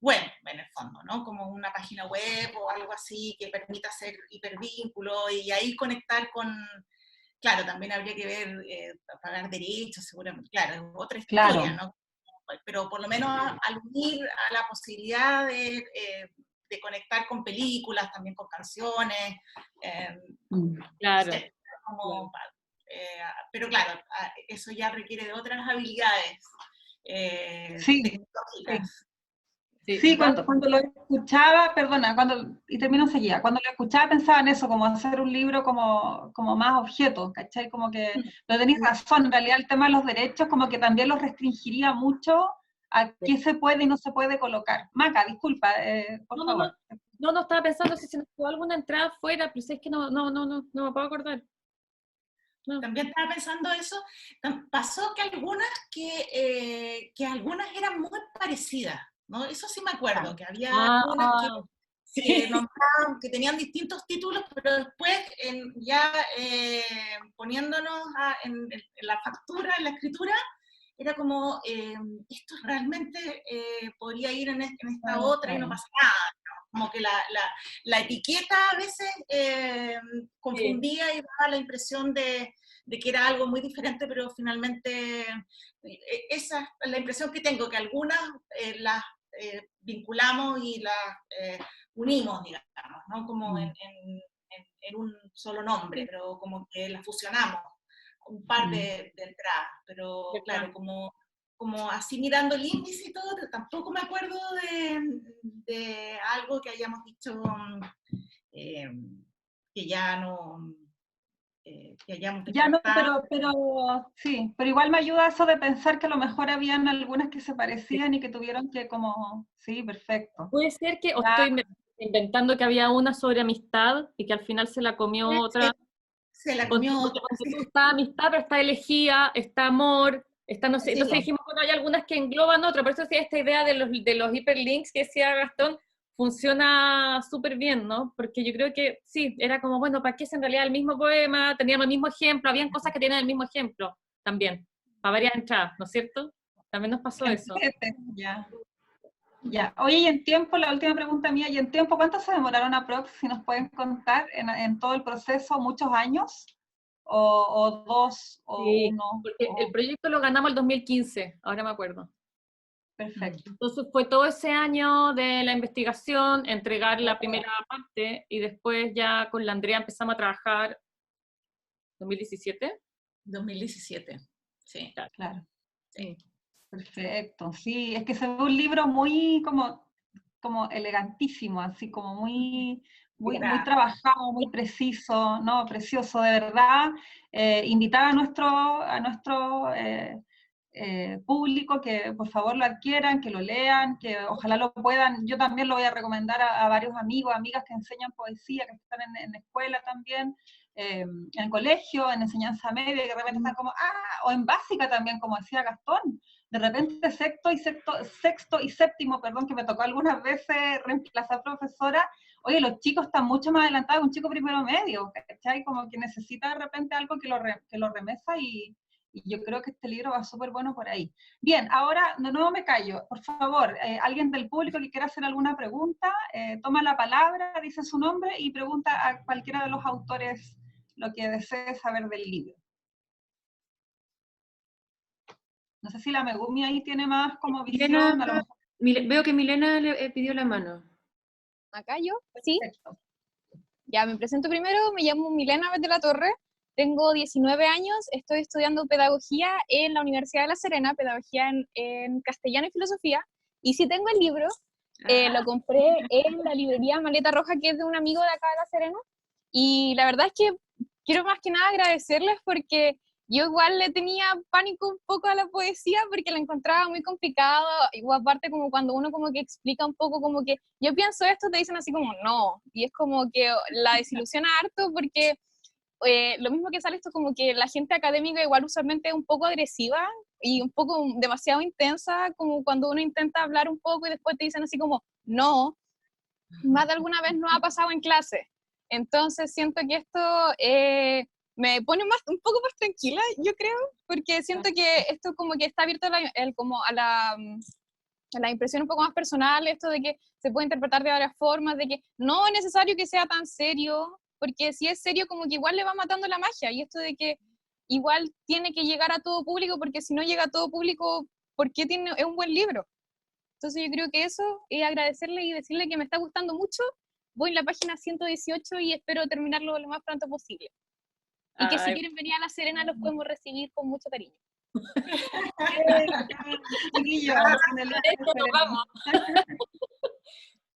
web, en el fondo, ¿no? Como una página web o algo así que permita hacer hipervínculo y ahí conectar con, claro, también habría que ver, pagar derechos, seguramente, claro, es otra historia, Claro. ¿no? Pero por lo menos al unir a la posibilidad de conectar con películas, también con canciones, no Claro, sé, como, claro. pero claro, eso ya requiere de otras habilidades Sí, sí. tecnológicas. Sí, Sí, bueno, cuando lo escuchaba, perdona, y termino enseguida, cuando lo escuchaba pensaba en eso, como hacer un libro como más objeto, ¿cachai? Como que lo tenéis razón, en realidad el tema de los derechos como que también los restringiría mucho a qué se puede y no se puede colocar. Maca, disculpa, por no, no, no, favor. no, estaba pensando si se nos quedó alguna entrada fuera, pero si es que no me puedo acordar. No. También estaba pensando eso. Pasó que algunas eran muy parecidas, ¿no? Eso sí me acuerdo, que había algunas Ah, que sí, nombraban, que tenían distintos títulos, pero después ya poniéndonos en la factura, en la escritura, era como, esto realmente podría ir en esta otra y no pasa nada, ¿no? Como que la etiqueta a veces sí, confundía y daba la impresión de que era algo muy diferente, pero finalmente esa es la impresión que tengo, que algunas las vinculamos y las unimos, digamos, ¿no? Como en un solo nombre, pero como que las fusionamos, un par de entradas, pero claro, verdad. como así mirando el índice y todo, tampoco me acuerdo de algo que hayamos dicho eh, que ya no, que hayamos Ya no, descartado. pero sí, pero igual me ayuda eso de pensar que a lo mejor habían algunas que se Sí. parecían y que tuvieron que como, sí, perfecto. Puede ser que, o Ya, estoy inventando que había una sobre amistad y que al final se la comió otra. Se la Ponte, comió porque otra, ponte sí, tú, está amistad, pero está elegía, está amor, está no sé. sí, Entonces dijimos, bueno, hay algunas que engloban otra, por eso sí, esta idea de los hiperlinks que decía Gastón funciona súper bien, ¿no? Porque yo creo que sí, era como, bueno, ¿para qué es en realidad el mismo poema? Teníamos el mismo ejemplo, habían cosas que tienen el mismo ejemplo también, para varias entradas, ¿no es cierto? También nos pasó eso. ya. Ya. Oye, y en tiempo, la última pregunta mía, ¿y en tiempo cuánto se demoraron aprox, si nos pueden contar, en todo el proceso? ¿Muchos años? ¿O dos? ¿O Sí, uno? porque el proyecto lo ganamos el 2015, ahora me acuerdo. Perfecto. Entonces fue todo ese año de la investigación, entregar la primera parte y después ya con la Andrea empezamos a trabajar 2017. 2017, sí, Claro. sí. Perfecto. Sí, es que se ve un libro muy como elegantísimo, así como muy trabajado, muy preciso, ¿no? Precioso, de verdad. Invitar a nuestro público que por favor lo adquieran, que lo lean, que ojalá lo puedan. Yo también lo voy a recomendar a varios amigos, amigas que enseñan poesía, que están en escuela también, en colegio, en enseñanza media, que de repente están como, o en básica también, como decía Gastón. De repente sexto y séptimo, perdón, que me tocó algunas veces reemplazar profesora, oye, los chicos están mucho más adelantados que un chico primero medio, ¿cachai? Como que necesita de repente algo que lo remesa y yo creo que este libro va súper bueno por ahí. Bien, ahora de nuevo me callo. Por favor, alguien del público que quiera hacer alguna pregunta, toma la palabra, dice su nombre y pregunta a cualquiera de los autores lo que desee saber del libro. No sé si la Megumi ahí tiene más como Milena, visión, a lo mejor. Veo que Milena le pidió la mano. Acá yo, sí. Perfecto. Ya me presento primero, me llamo Milena de la Torre, tengo 19 años, estoy estudiando pedagogía en la Universidad de La Serena, pedagogía en castellano y filosofía, y sí tengo el libro, lo compré en la librería Maleta Roja, que es de un amigo de acá de La Serena, y la verdad es que quiero más que nada agradecerles porque yo igual le tenía pánico un poco a la poesía porque la encontraba muy complicado, igual aparte como cuando uno como que explica un poco como que yo pienso esto, te dicen así como no, y es como que la desilusiona harto porque lo mismo que sale esto como que la gente académica igual usualmente es un poco agresiva y un poco demasiado intensa, como cuando uno intenta hablar un poco y después te dicen así como no, más de alguna vez no ha pasado en clase. Entonces siento que esto me pone un poco más tranquila, yo creo, porque siento que esto como que está abierto como a la impresión un poco más personal, esto de que se puede interpretar de varias formas, de que no es necesario que sea tan serio, porque si es serio como que igual le va matando la magia, y esto de que igual tiene que llegar a todo público, porque si no llega a todo público, ¿por qué es un buen libro? Entonces yo creo que eso, es agradecerle y decirle que me está gustando mucho. Voy en la página 118 y espero terminarlo lo más pronto posible. Y que si quieren venir a La Serena los podemos recibir con mucho cariño.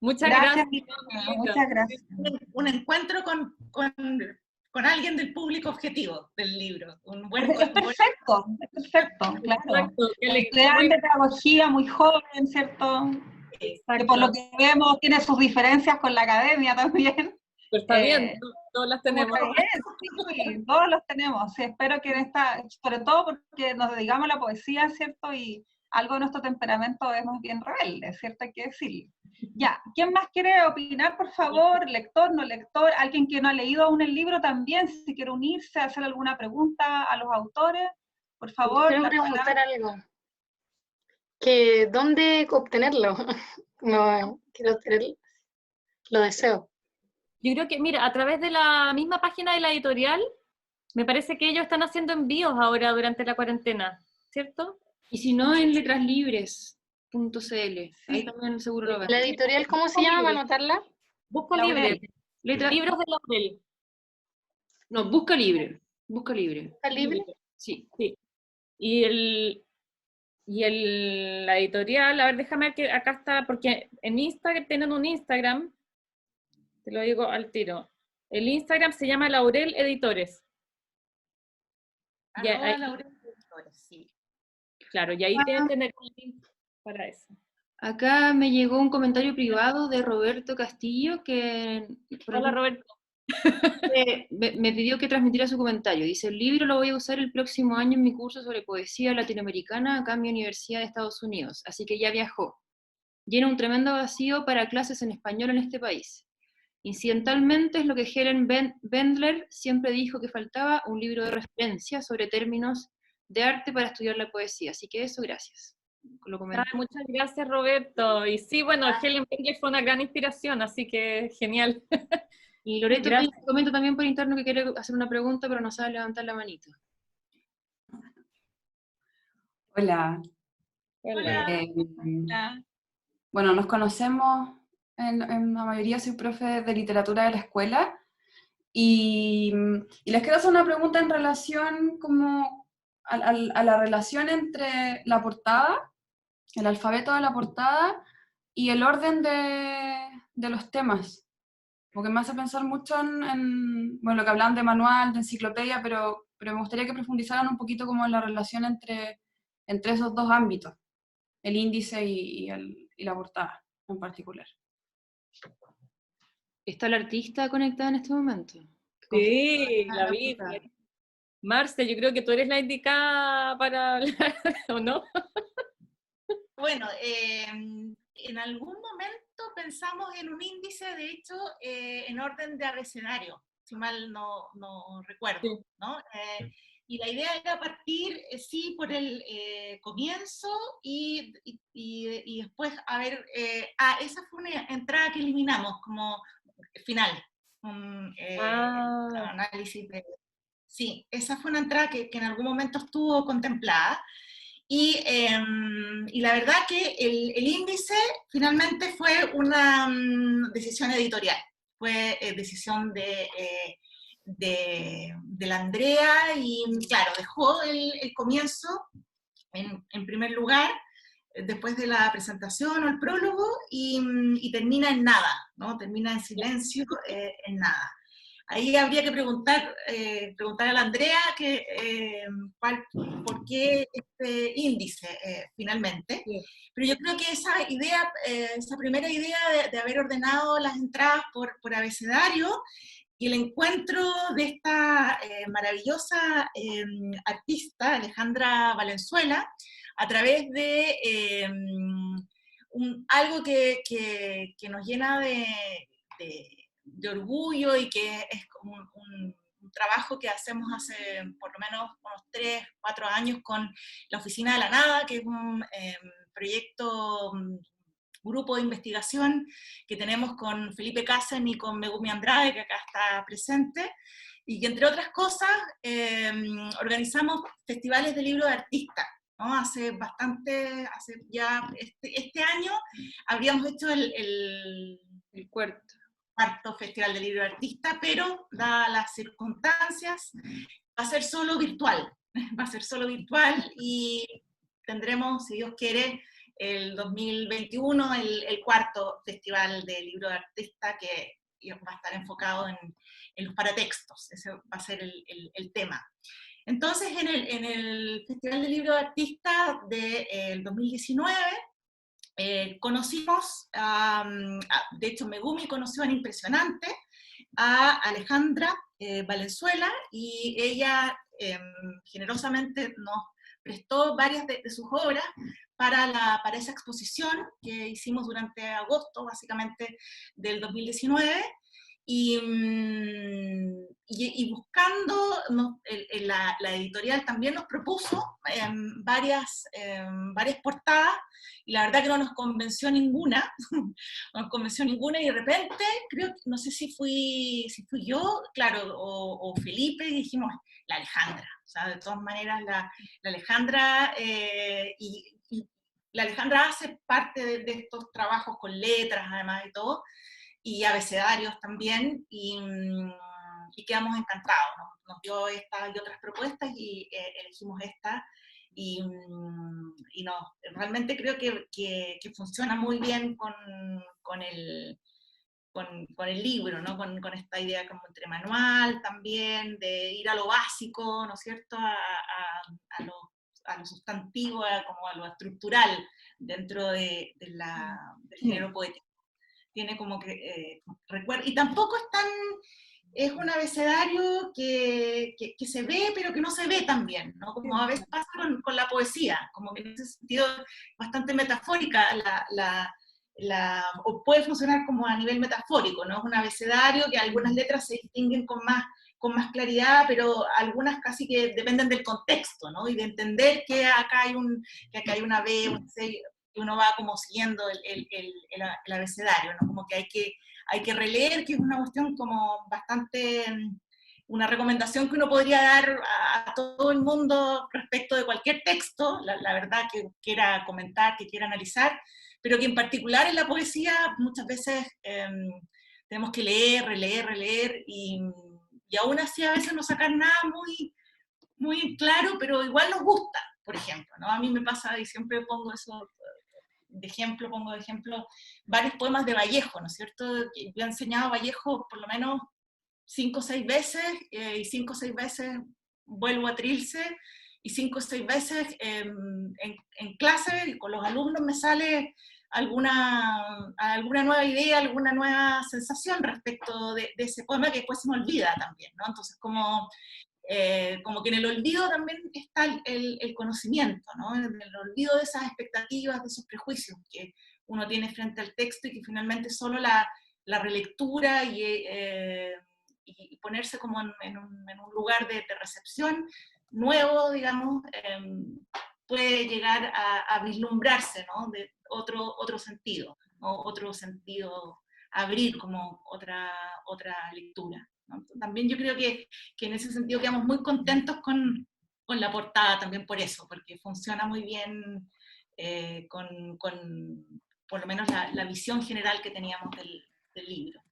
Muchas gracias. Muchas gracias. Un encuentro con alguien del público objetivo del libro. Es perfecto, claro. Exacto, estudiante de pedagogía, muy joven, ¿cierto? Exacto. Que por lo que vemos tiene sus diferencias con la academia también. Pero está bien, todas las tenemos. Sí, todos los tenemos. Sí, espero que sobre todo porque nos dedicamos a la poesía, ¿cierto? Y algo de nuestro temperamento es más bien rebelde, ¿cierto? Hay que decirlo. Ya, ¿quién más quiere opinar, por favor? ¿Lector, no lector? ¿Alguien que no ha leído aún el libro también? Si quiere unirse, hacer alguna pregunta a los autores, por favor. Quiero preguntar algo. Que ¿dónde obtenerlo? No, quiero tenerlo. Lo deseo. Yo creo que, mira, a través de la misma página de la editorial, me parece que ellos están haciendo envíos ahora durante la cuarentena, ¿cierto? Y si no, en letrasLibres.cl. Ahí también seguro lo ven. ¿La editorial cómo se llama para anotarla? Busco Libre. Libros de Laurel. No, Busca Libre. Busca Libre. ¿Está libre? Sí. Y la editorial, a ver, déjame ver que acá está, porque en Instagram tienen un Instagram, te lo digo al tiro. El Instagram se llama Laurel Editores. Laurel Editores, sí. Claro, y ahí deben tener un link para eso. Acá me llegó un comentario privado de Roberto Castillo que... Hola, Roberto. Me pidió que transmitiera su comentario. Dice, el libro lo voy a usar el próximo año en mi curso sobre poesía latinoamericana acá en mi Universidad de Estados Unidos, así que ya viajó. Llena un tremendo vacío para clases en español en este país. Incidentalmente es lo que Helen Bendler siempre dijo que faltaba, un libro de referencia sobre términos de arte para estudiar la poesía, así que eso, gracias. Muchas gracias, Roberto. Y sí, bueno, Helen Bendler fue una gran inspiración, así que genial. Y Loreto comenta también por interno que quiere hacer una pregunta, pero no sabe levantar la manito. Hola. Hola. Bueno, nos conocemos, en la mayoría soy profe de literatura de la escuela, y les quiero hacer una pregunta en relación como a la relación entre la portada, el alfabeto de la portada, y el orden de los temas. Porque me hace pensar mucho en bueno, lo que hablaban de manual, de enciclopedia, pero me gustaría que profundizaran un poquito como en la relación entre esos dos ámbitos, el índice y la portada en particular. ¿Está la artista conectada en este momento? Sí, la vi. Marce, yo creo que tú eres la indicada para hablar, ¿o no? Bueno, en algún momento pensamos en un índice, de hecho, en orden de abecedario, si mal no recuerdo, sí. ¿No? Y la idea era partir, sí, por el comienzo y después, a ver, esa fue una entrada que eliminamos como final, un análisis de... Sí, esa fue una entrada que en algún momento estuvo contemplada. Y la verdad que el índice finalmente fue una decisión editorial, fue decisión de la Andrea, y claro, dejó el comienzo en primer lugar, después de la presentación o el prólogo, y termina en nada, ¿no? Termina en silencio, en nada. Ahí habría que preguntar a la Andrea por qué este índice finalmente. Sí. Pero yo creo que esa idea, esa primera idea de haber ordenado las entradas por abecedario y el encuentro de esta maravillosa artista, Alejandra Valenzuela, a través de algo que nos llena de orgullo y que es como un trabajo que hacemos hace por lo menos unos 3, 4 años con la Oficina de la Nada, que es un proyecto, grupo de investigación que tenemos con Felipe Casen y con Megumi Andrade, que acá está presente, y que entre otras cosas organizamos festivales de libro de artistas, ¿no? Hace ya este año habríamos hecho el cuarto Festival de Libro de Artista, pero dadas las circunstancias, va a ser solo virtual. Va a ser solo virtual y tendremos, si Dios quiere, el 2021 el cuarto Festival de Libro de Artista, que va a estar enfocado en los paratextos. Ese va a ser el tema. Entonces, en el Festival de Libro de Artista del 2019, conocimos, de hecho Megumi conoció en Impresionante a Alejandra Valenzuela, y ella generosamente nos prestó varias de sus obras para esa exposición que hicimos durante agosto, básicamente, del 2019, y buscando, la editorial también nos propuso varias portadas, y la verdad que no nos convenció ninguna, y de repente, no sé si fui yo, claro, o Felipe, y dijimos, la Alejandra, o sea, de todas maneras, la Alejandra, y la Alejandra hace parte de estos trabajos con letras, además y todo, y abecedarios también, y quedamos encantados, ¿no? Nos dio esta y otras propuestas, y elegimos esta, y realmente creo que funciona muy bien con el libro, ¿no? Con esta idea como entre manual también, de ir a lo básico, ¿no es cierto?, a lo sustantivo, como a lo estructural dentro del género poético. Tiene como que recuerdo, y tampoco es un abecedario que se ve, pero que no se ve tan bien, ¿no? Como a veces pasa con la poesía, como que en ese sentido bastante metafórica, o puede funcionar como a nivel metafórico, ¿no? Es un abecedario que algunas letras se distinguen con más claridad, pero algunas casi que dependen del contexto, ¿no? Y de entender que acá hay una B, un C, y uno va como siguiendo el abecedario, ¿no? Como que hay que releer, que es una cuestión como bastante, una recomendación que uno podría dar a todo el mundo respecto de cualquier texto, la verdad, que quiera comentar, que quiera analizar, pero que en particular en la poesía muchas veces tenemos que leer, releer, y aún así a veces no sacar nada muy, muy claro, pero igual nos gusta, por ejemplo, ¿no? A mí me pasa, y siempre pongo eso pongo de ejemplo varios poemas de Vallejo, ¿no es cierto? Yo he enseñado Vallejo por lo menos 5 o 6 veces, y 5 o 6 veces vuelvo a Trilce, y 5 o 6 veces en clase con los alumnos me sale alguna nueva idea, alguna nueva sensación respecto de ese poema, que después se me olvida también, ¿no? Entonces como que en el olvido también está el conocimiento, ¿no? En el olvido de esas expectativas, de esos prejuicios que uno tiene frente al texto, y que finalmente solo la relectura y ponerse como en un lugar de recepción nuevo, digamos, puede llegar a vislumbrarse, ¿no? De otro sentido, ¿no? Otro sentido, abrir como otra lectura, ¿no? También yo creo que en ese sentido quedamos muy contentos con la portada, también por eso, porque funciona muy bien con por lo menos la visión general que teníamos del libro.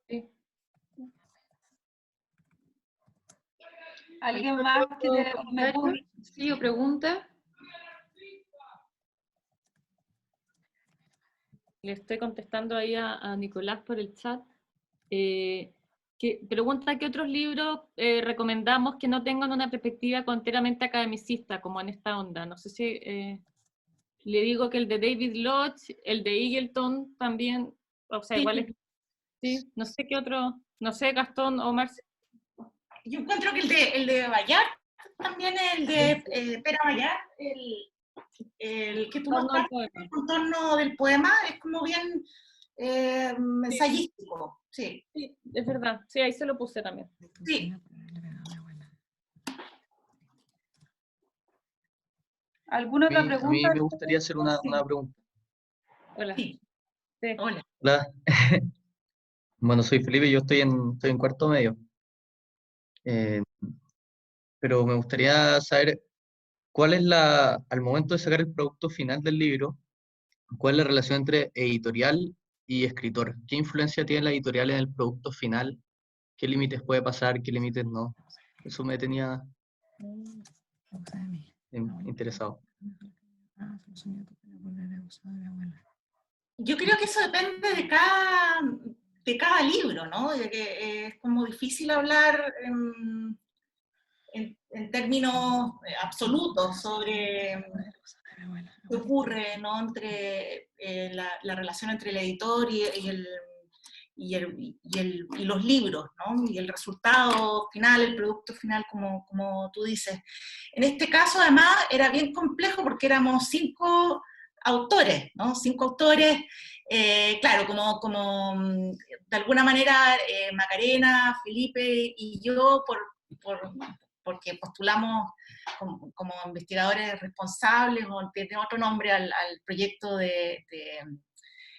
Sí. ¿Alguien más quiere sí, o pregunta? Le estoy contestando ahí a Nicolás por el chat. Que pregunta qué otros libros recomendamos que no tengan una perspectiva enteramente academicista, como en esta onda. No sé si le digo que el de David Lodge, el de Eagleton también, o sea, sí. Igual es... Sí, no sé qué otro, no sé, Gastón o Marce. Yo encuentro que el de Bayard, también el de Pera Bayard, el que tú mostraste, el contorno del poema, es como bien ensayístico. Sí. Sí, es verdad. Sí, ahí se lo puse también. Sí. ¿Alguna otra A mí pregunta? me gustaría hacer una pregunta. Hola. Sí. Sí. Hola. Hola. Bueno, soy Felipe, yo estoy en cuarto medio. Pero me gustaría saber cuál es al momento de sacar el producto final del libro, cuál es la relación entre editorial y escritor. ¿Qué influencia tiene la editorial en el producto final? ¿Qué límites puede pasar? ¿Qué límites no? Eso me tenía interesado. Yo creo que eso depende de cada libro, ¿no? De que es como difícil hablar en términos absolutos sobre qué ocurre, ¿no? Entre la relación entre el editor y los libros, ¿no? Y el resultado final, el producto final, como tú dices. En este caso, además, era bien complejo porque éramos 5 autores, ¿no? 5 autores, claro, como de alguna manera Macarena, Felipe y yo, porque postulamos como investigadores responsables, o tiene otro nombre al proyecto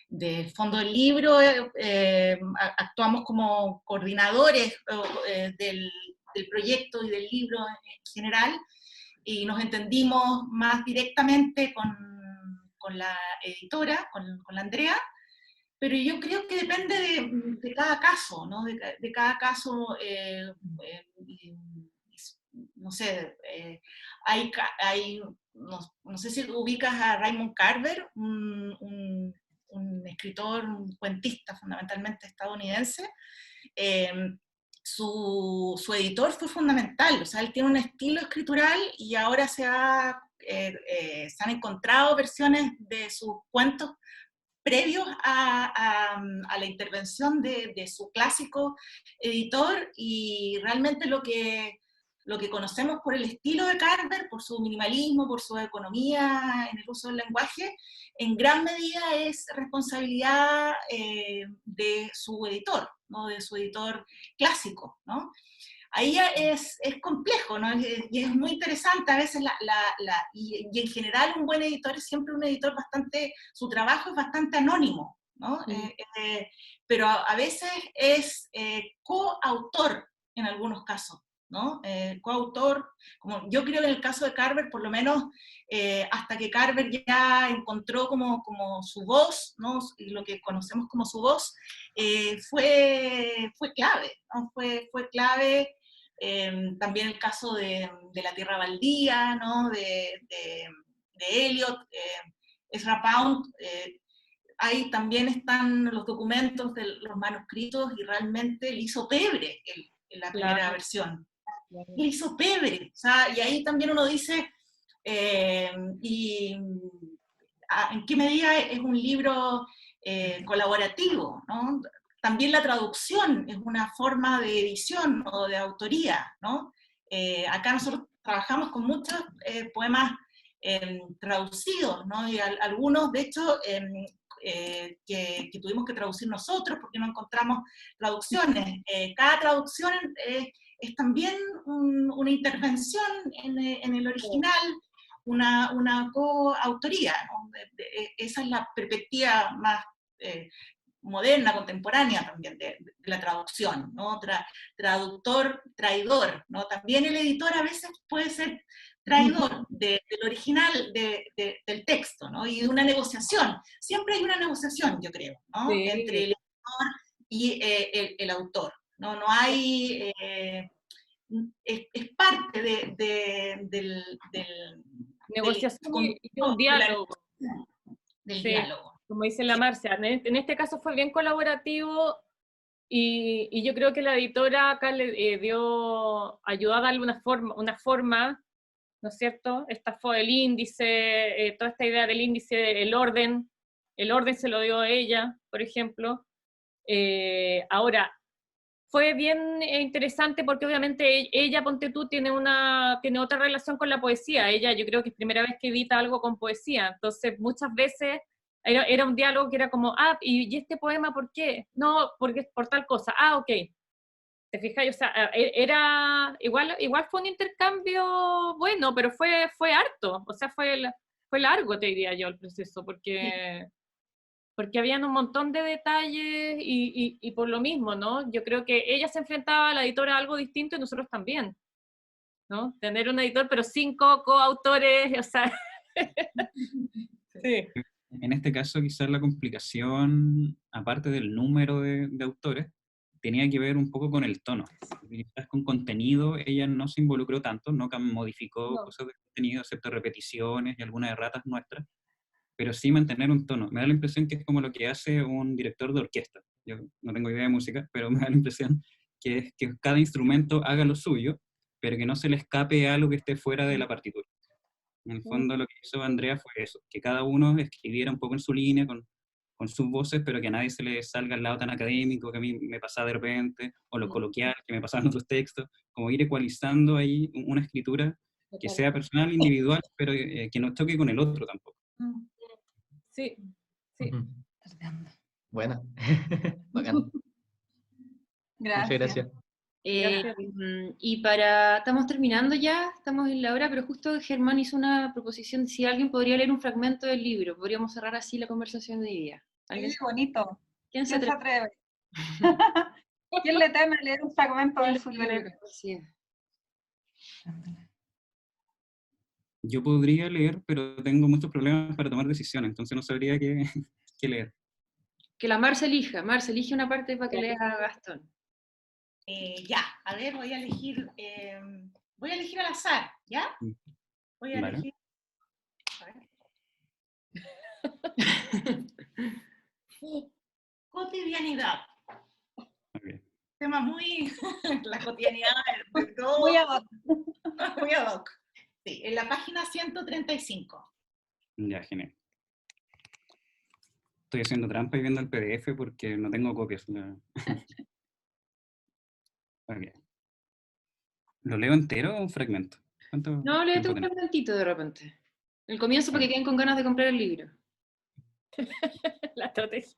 del Fondo del Libro, actuamos como coordinadores del proyecto y del libro en general, y nos entendimos más directamente con la editora, con la Andrea, pero yo creo que depende de cada caso, ¿no? De cada caso, no sé, no sé si ubicas a Raymond Carver, un escritor, un cuentista fundamentalmente estadounidense. Su editor fue fundamental, o sea, él tiene un estilo escritural y ahora se han encontrado versiones de sus cuentos previos a la intervención de su clásico editor, y realmente lo que conocemos por el estilo de Carver, por su minimalismo, por su economía en el uso del lenguaje, en gran medida es responsabilidad de su editor, ¿no? De su editor clásico, ¿no? Ahí es complejo, ¿no? Y es muy interesante a veces, y en general un buen editor es siempre un editor su trabajo es bastante anónimo, ¿no? Pero a veces es coautor en algunos casos, ¿no? Coautor, como yo creo que en el caso de Carver, por lo menos, hasta que Carver ya encontró como su voz, ¿no? Y lo que conocemos como su voz, fue clave, ¿no? Fue clave. También el caso de La Tierra Baldía, ¿no? de Eliot, Ezra Pound, ahí también están los documentos de los manuscritos, y realmente le hizo pebre en la primera versión. Le hizo pebre, o sea, y ahí también uno dice, ¿en qué medida es un libro colaborativo, ¿no? También la traducción es una forma de edición o de autoría, ¿no? Acá nosotros trabajamos con muchos poemas traducidos, ¿no? Y algunos, de hecho, que tuvimos que traducir nosotros porque no encontramos traducciones. Cada traducción es también una intervención en el original, una coautoría, ¿no? Esa es la perspectiva más moderna, contemporánea también de la traducción, ¿no? Traductor, traidor, ¿no? También el editor a veces puede ser traidor del original del texto, ¿no? Y de una negociación. Siempre hay una negociación, yo creo, ¿no? Sí. Entre el editor y el autor, ¿no? No hay... es parte del negociación y un diálogo. Del sí, diálogo. Como dice la Marcia, en este caso fue bien colaborativo, y yo creo que la editora acá le ayudó a darle una forma, ¿no es cierto? Esta fue el índice, toda esta idea del índice, el orden se lo dio a ella, por ejemplo. Ahora, fue bien interesante porque obviamente ella, ponte tú, tiene otra relación con la poesía. Ella, yo creo que es primera vez que edita algo con poesía, entonces muchas veces era un diálogo que era como, ¿y este poema por qué? No, porque es por tal cosa. Ok. ¿Te fijas? O sea, igual fue un intercambio bueno, pero fue harto, o sea, fue largo, te diría yo, el proceso, porque habían un montón de detalles y por lo mismo, ¿no? Yo creo que ella se enfrentaba a la editora a algo distinto y nosotros también, ¿no? Tener un editor, pero 5 coautores, o sea... sí. En este caso, quizás la complicación, aparte del número de autores, tenía que ver un poco con el tono. Quizás con contenido ella no se involucró tanto, no modificó cosas de contenido, excepto repeticiones y algunas erratas nuestras, pero sí mantener un tono. Me da la impresión que es como lo que hace un director de orquesta. Yo no tengo idea de música, pero me da la impresión que es que cada instrumento haga lo suyo, pero que no se le escape algo que esté fuera de la partitura. En el fondo lo que hizo Andrea fue eso, que cada uno escribiera un poco en su línea, con sus voces, pero que a nadie se le salga al lado tan académico que a mí me pasaba de repente, o lo coloquial que me pasaba en otros textos, como ir ecualizando ahí una escritura que sea personal, individual, pero que no choque con el otro tampoco. Sí, sí. Bueno, bacán. Gracias. Muchas gracias. Estamos terminando ya, estamos en la hora, pero justo Germán hizo una proposición, si alguien podría leer un fragmento del libro, podríamos cerrar así la conversación de hoy día. Sí, bonito. ¿Quién se atreve? ¿Quién le teme leer un fragmento de su libro? Sí. Yo podría leer, pero tengo muchos problemas para tomar decisiones, entonces no sabría qué leer. Que la Marce elige una parte para que lea a Gastón. Ya, a ver, voy a elegir al azar, ¿ya? Voy a elegir. A ver. Cotidianidad. Okay. Tema muy... la cotidianidad de todo. Muy ad hoc. Muy ad hoc. Sí, en la página 135. Ya, genial. Estoy haciendo trampa y viendo el PDF porque no tengo copias. Okay. ¿Lo leo entero o un fragmento? No, léete un fragmentito de repente. El comienzo para que queden con ganas de comprar el libro. La estrategia.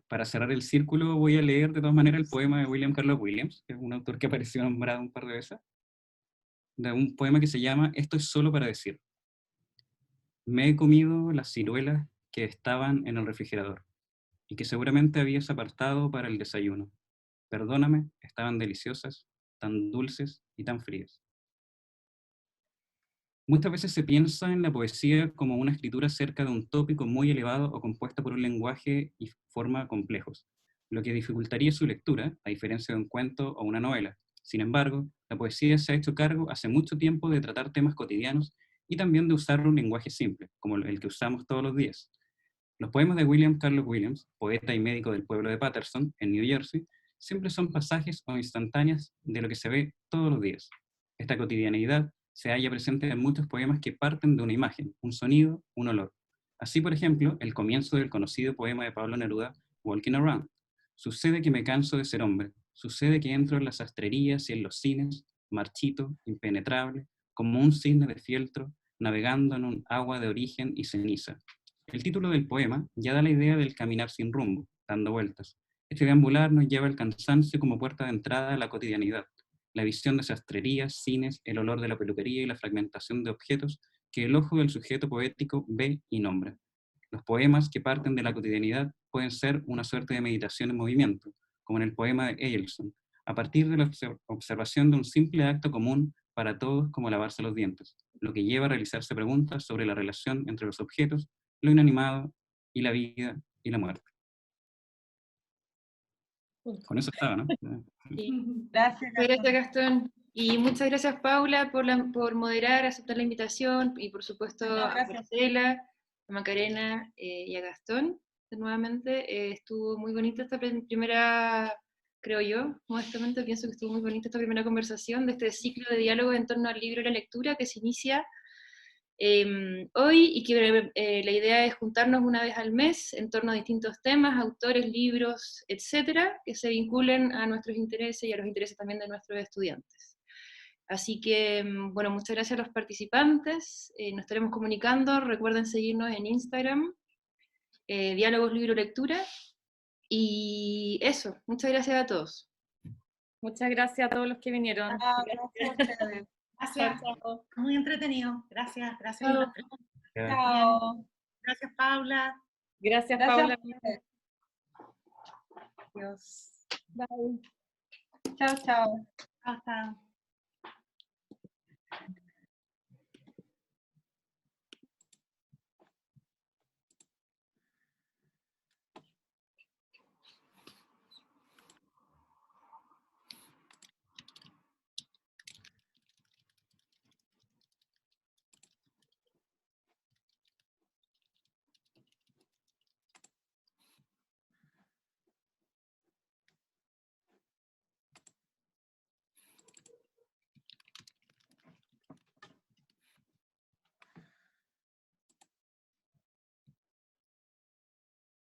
Para cerrar el círculo voy a leer de todas maneras el poema de William Carlos Williams, que es un autor que apareció nombrado un par de veces, de un poema que se llama Esto es solo para decir. Me he comido las ciruelas que estaban en el refrigerador y que seguramente habías apartado para el desayuno. Perdóname, estaban deliciosas, tan dulces y tan frías. Muchas veces se piensa en la poesía como una escritura cerca de un tópico muy elevado o compuesta por un lenguaje y forma complejos, lo que dificultaría su lectura, a diferencia de un cuento o una novela. Sin embargo, la poesía se ha hecho cargo hace mucho tiempo de tratar temas cotidianos y también de usar un lenguaje simple, como el que usamos todos los días. Los poemas de William Carlos Williams, poeta y médico del pueblo de Paterson, en New Jersey, siempre son pasajes o instantáneas de lo que se ve todos los días. Esta cotidianidad se halla presente en muchos poemas que parten de una imagen, un sonido, un olor. Así, por ejemplo, el comienzo del conocido poema de Pablo Neruda, Walking Around. Sucede que me canso de ser hombre, sucede que entro en las sastrerías y en los cines, marchito, impenetrable, como un cisne de fieltro, navegando en un agua de origen y ceniza. El título del poema ya da la idea del caminar sin rumbo, dando vueltas. Este deambular nos lleva al cansancio como puerta de entrada a la cotidianidad, la visión de sastrerías, cines, el olor de la peluquería y la fragmentación de objetos que el ojo del sujeto poético ve y nombra. Los poemas que parten de la cotidianidad pueden ser una suerte de meditación en movimiento, como en el poema de Eilson, a partir de la observación de un simple acto común para todos como lavarse los dientes, lo que lleva a realizarse preguntas sobre la relación entre los objetos, lo inanimado y la vida y la muerte. Con eso estaba, ¿no? Sí. Gracias, Gastón. Y muchas gracias, Paula, por moderar, aceptar la invitación, y por supuesto a Marcela, a Macarena y a Gastón, nuevamente. Estuvo muy bonita esta primera, creo yo, modestamente pienso que estuvo muy bonita esta primera conversación de este ciclo de diálogo en torno al libro y la lectura que se inicia hoy, y que la idea es juntarnos una vez al mes en torno a distintos temas, autores, libros, etcétera, que se vinculen a nuestros intereses y a los intereses también de nuestros estudiantes. Así que, bueno, muchas gracias a los participantes, nos estaremos comunicando, recuerden seguirnos en Instagram, Diálogos Libro Lectura, y eso, muchas gracias a todos. Muchas gracias a todos los que vinieron. Gracias a ustedes. Gracias. Chao, chao. Muy entretenido. Gracias. Gracias. Chao. Chao. Gracias, Paula. Gracias, Gracias Paula. a ustedes. Adiós. Bye. Chao, chao. Chao, chao.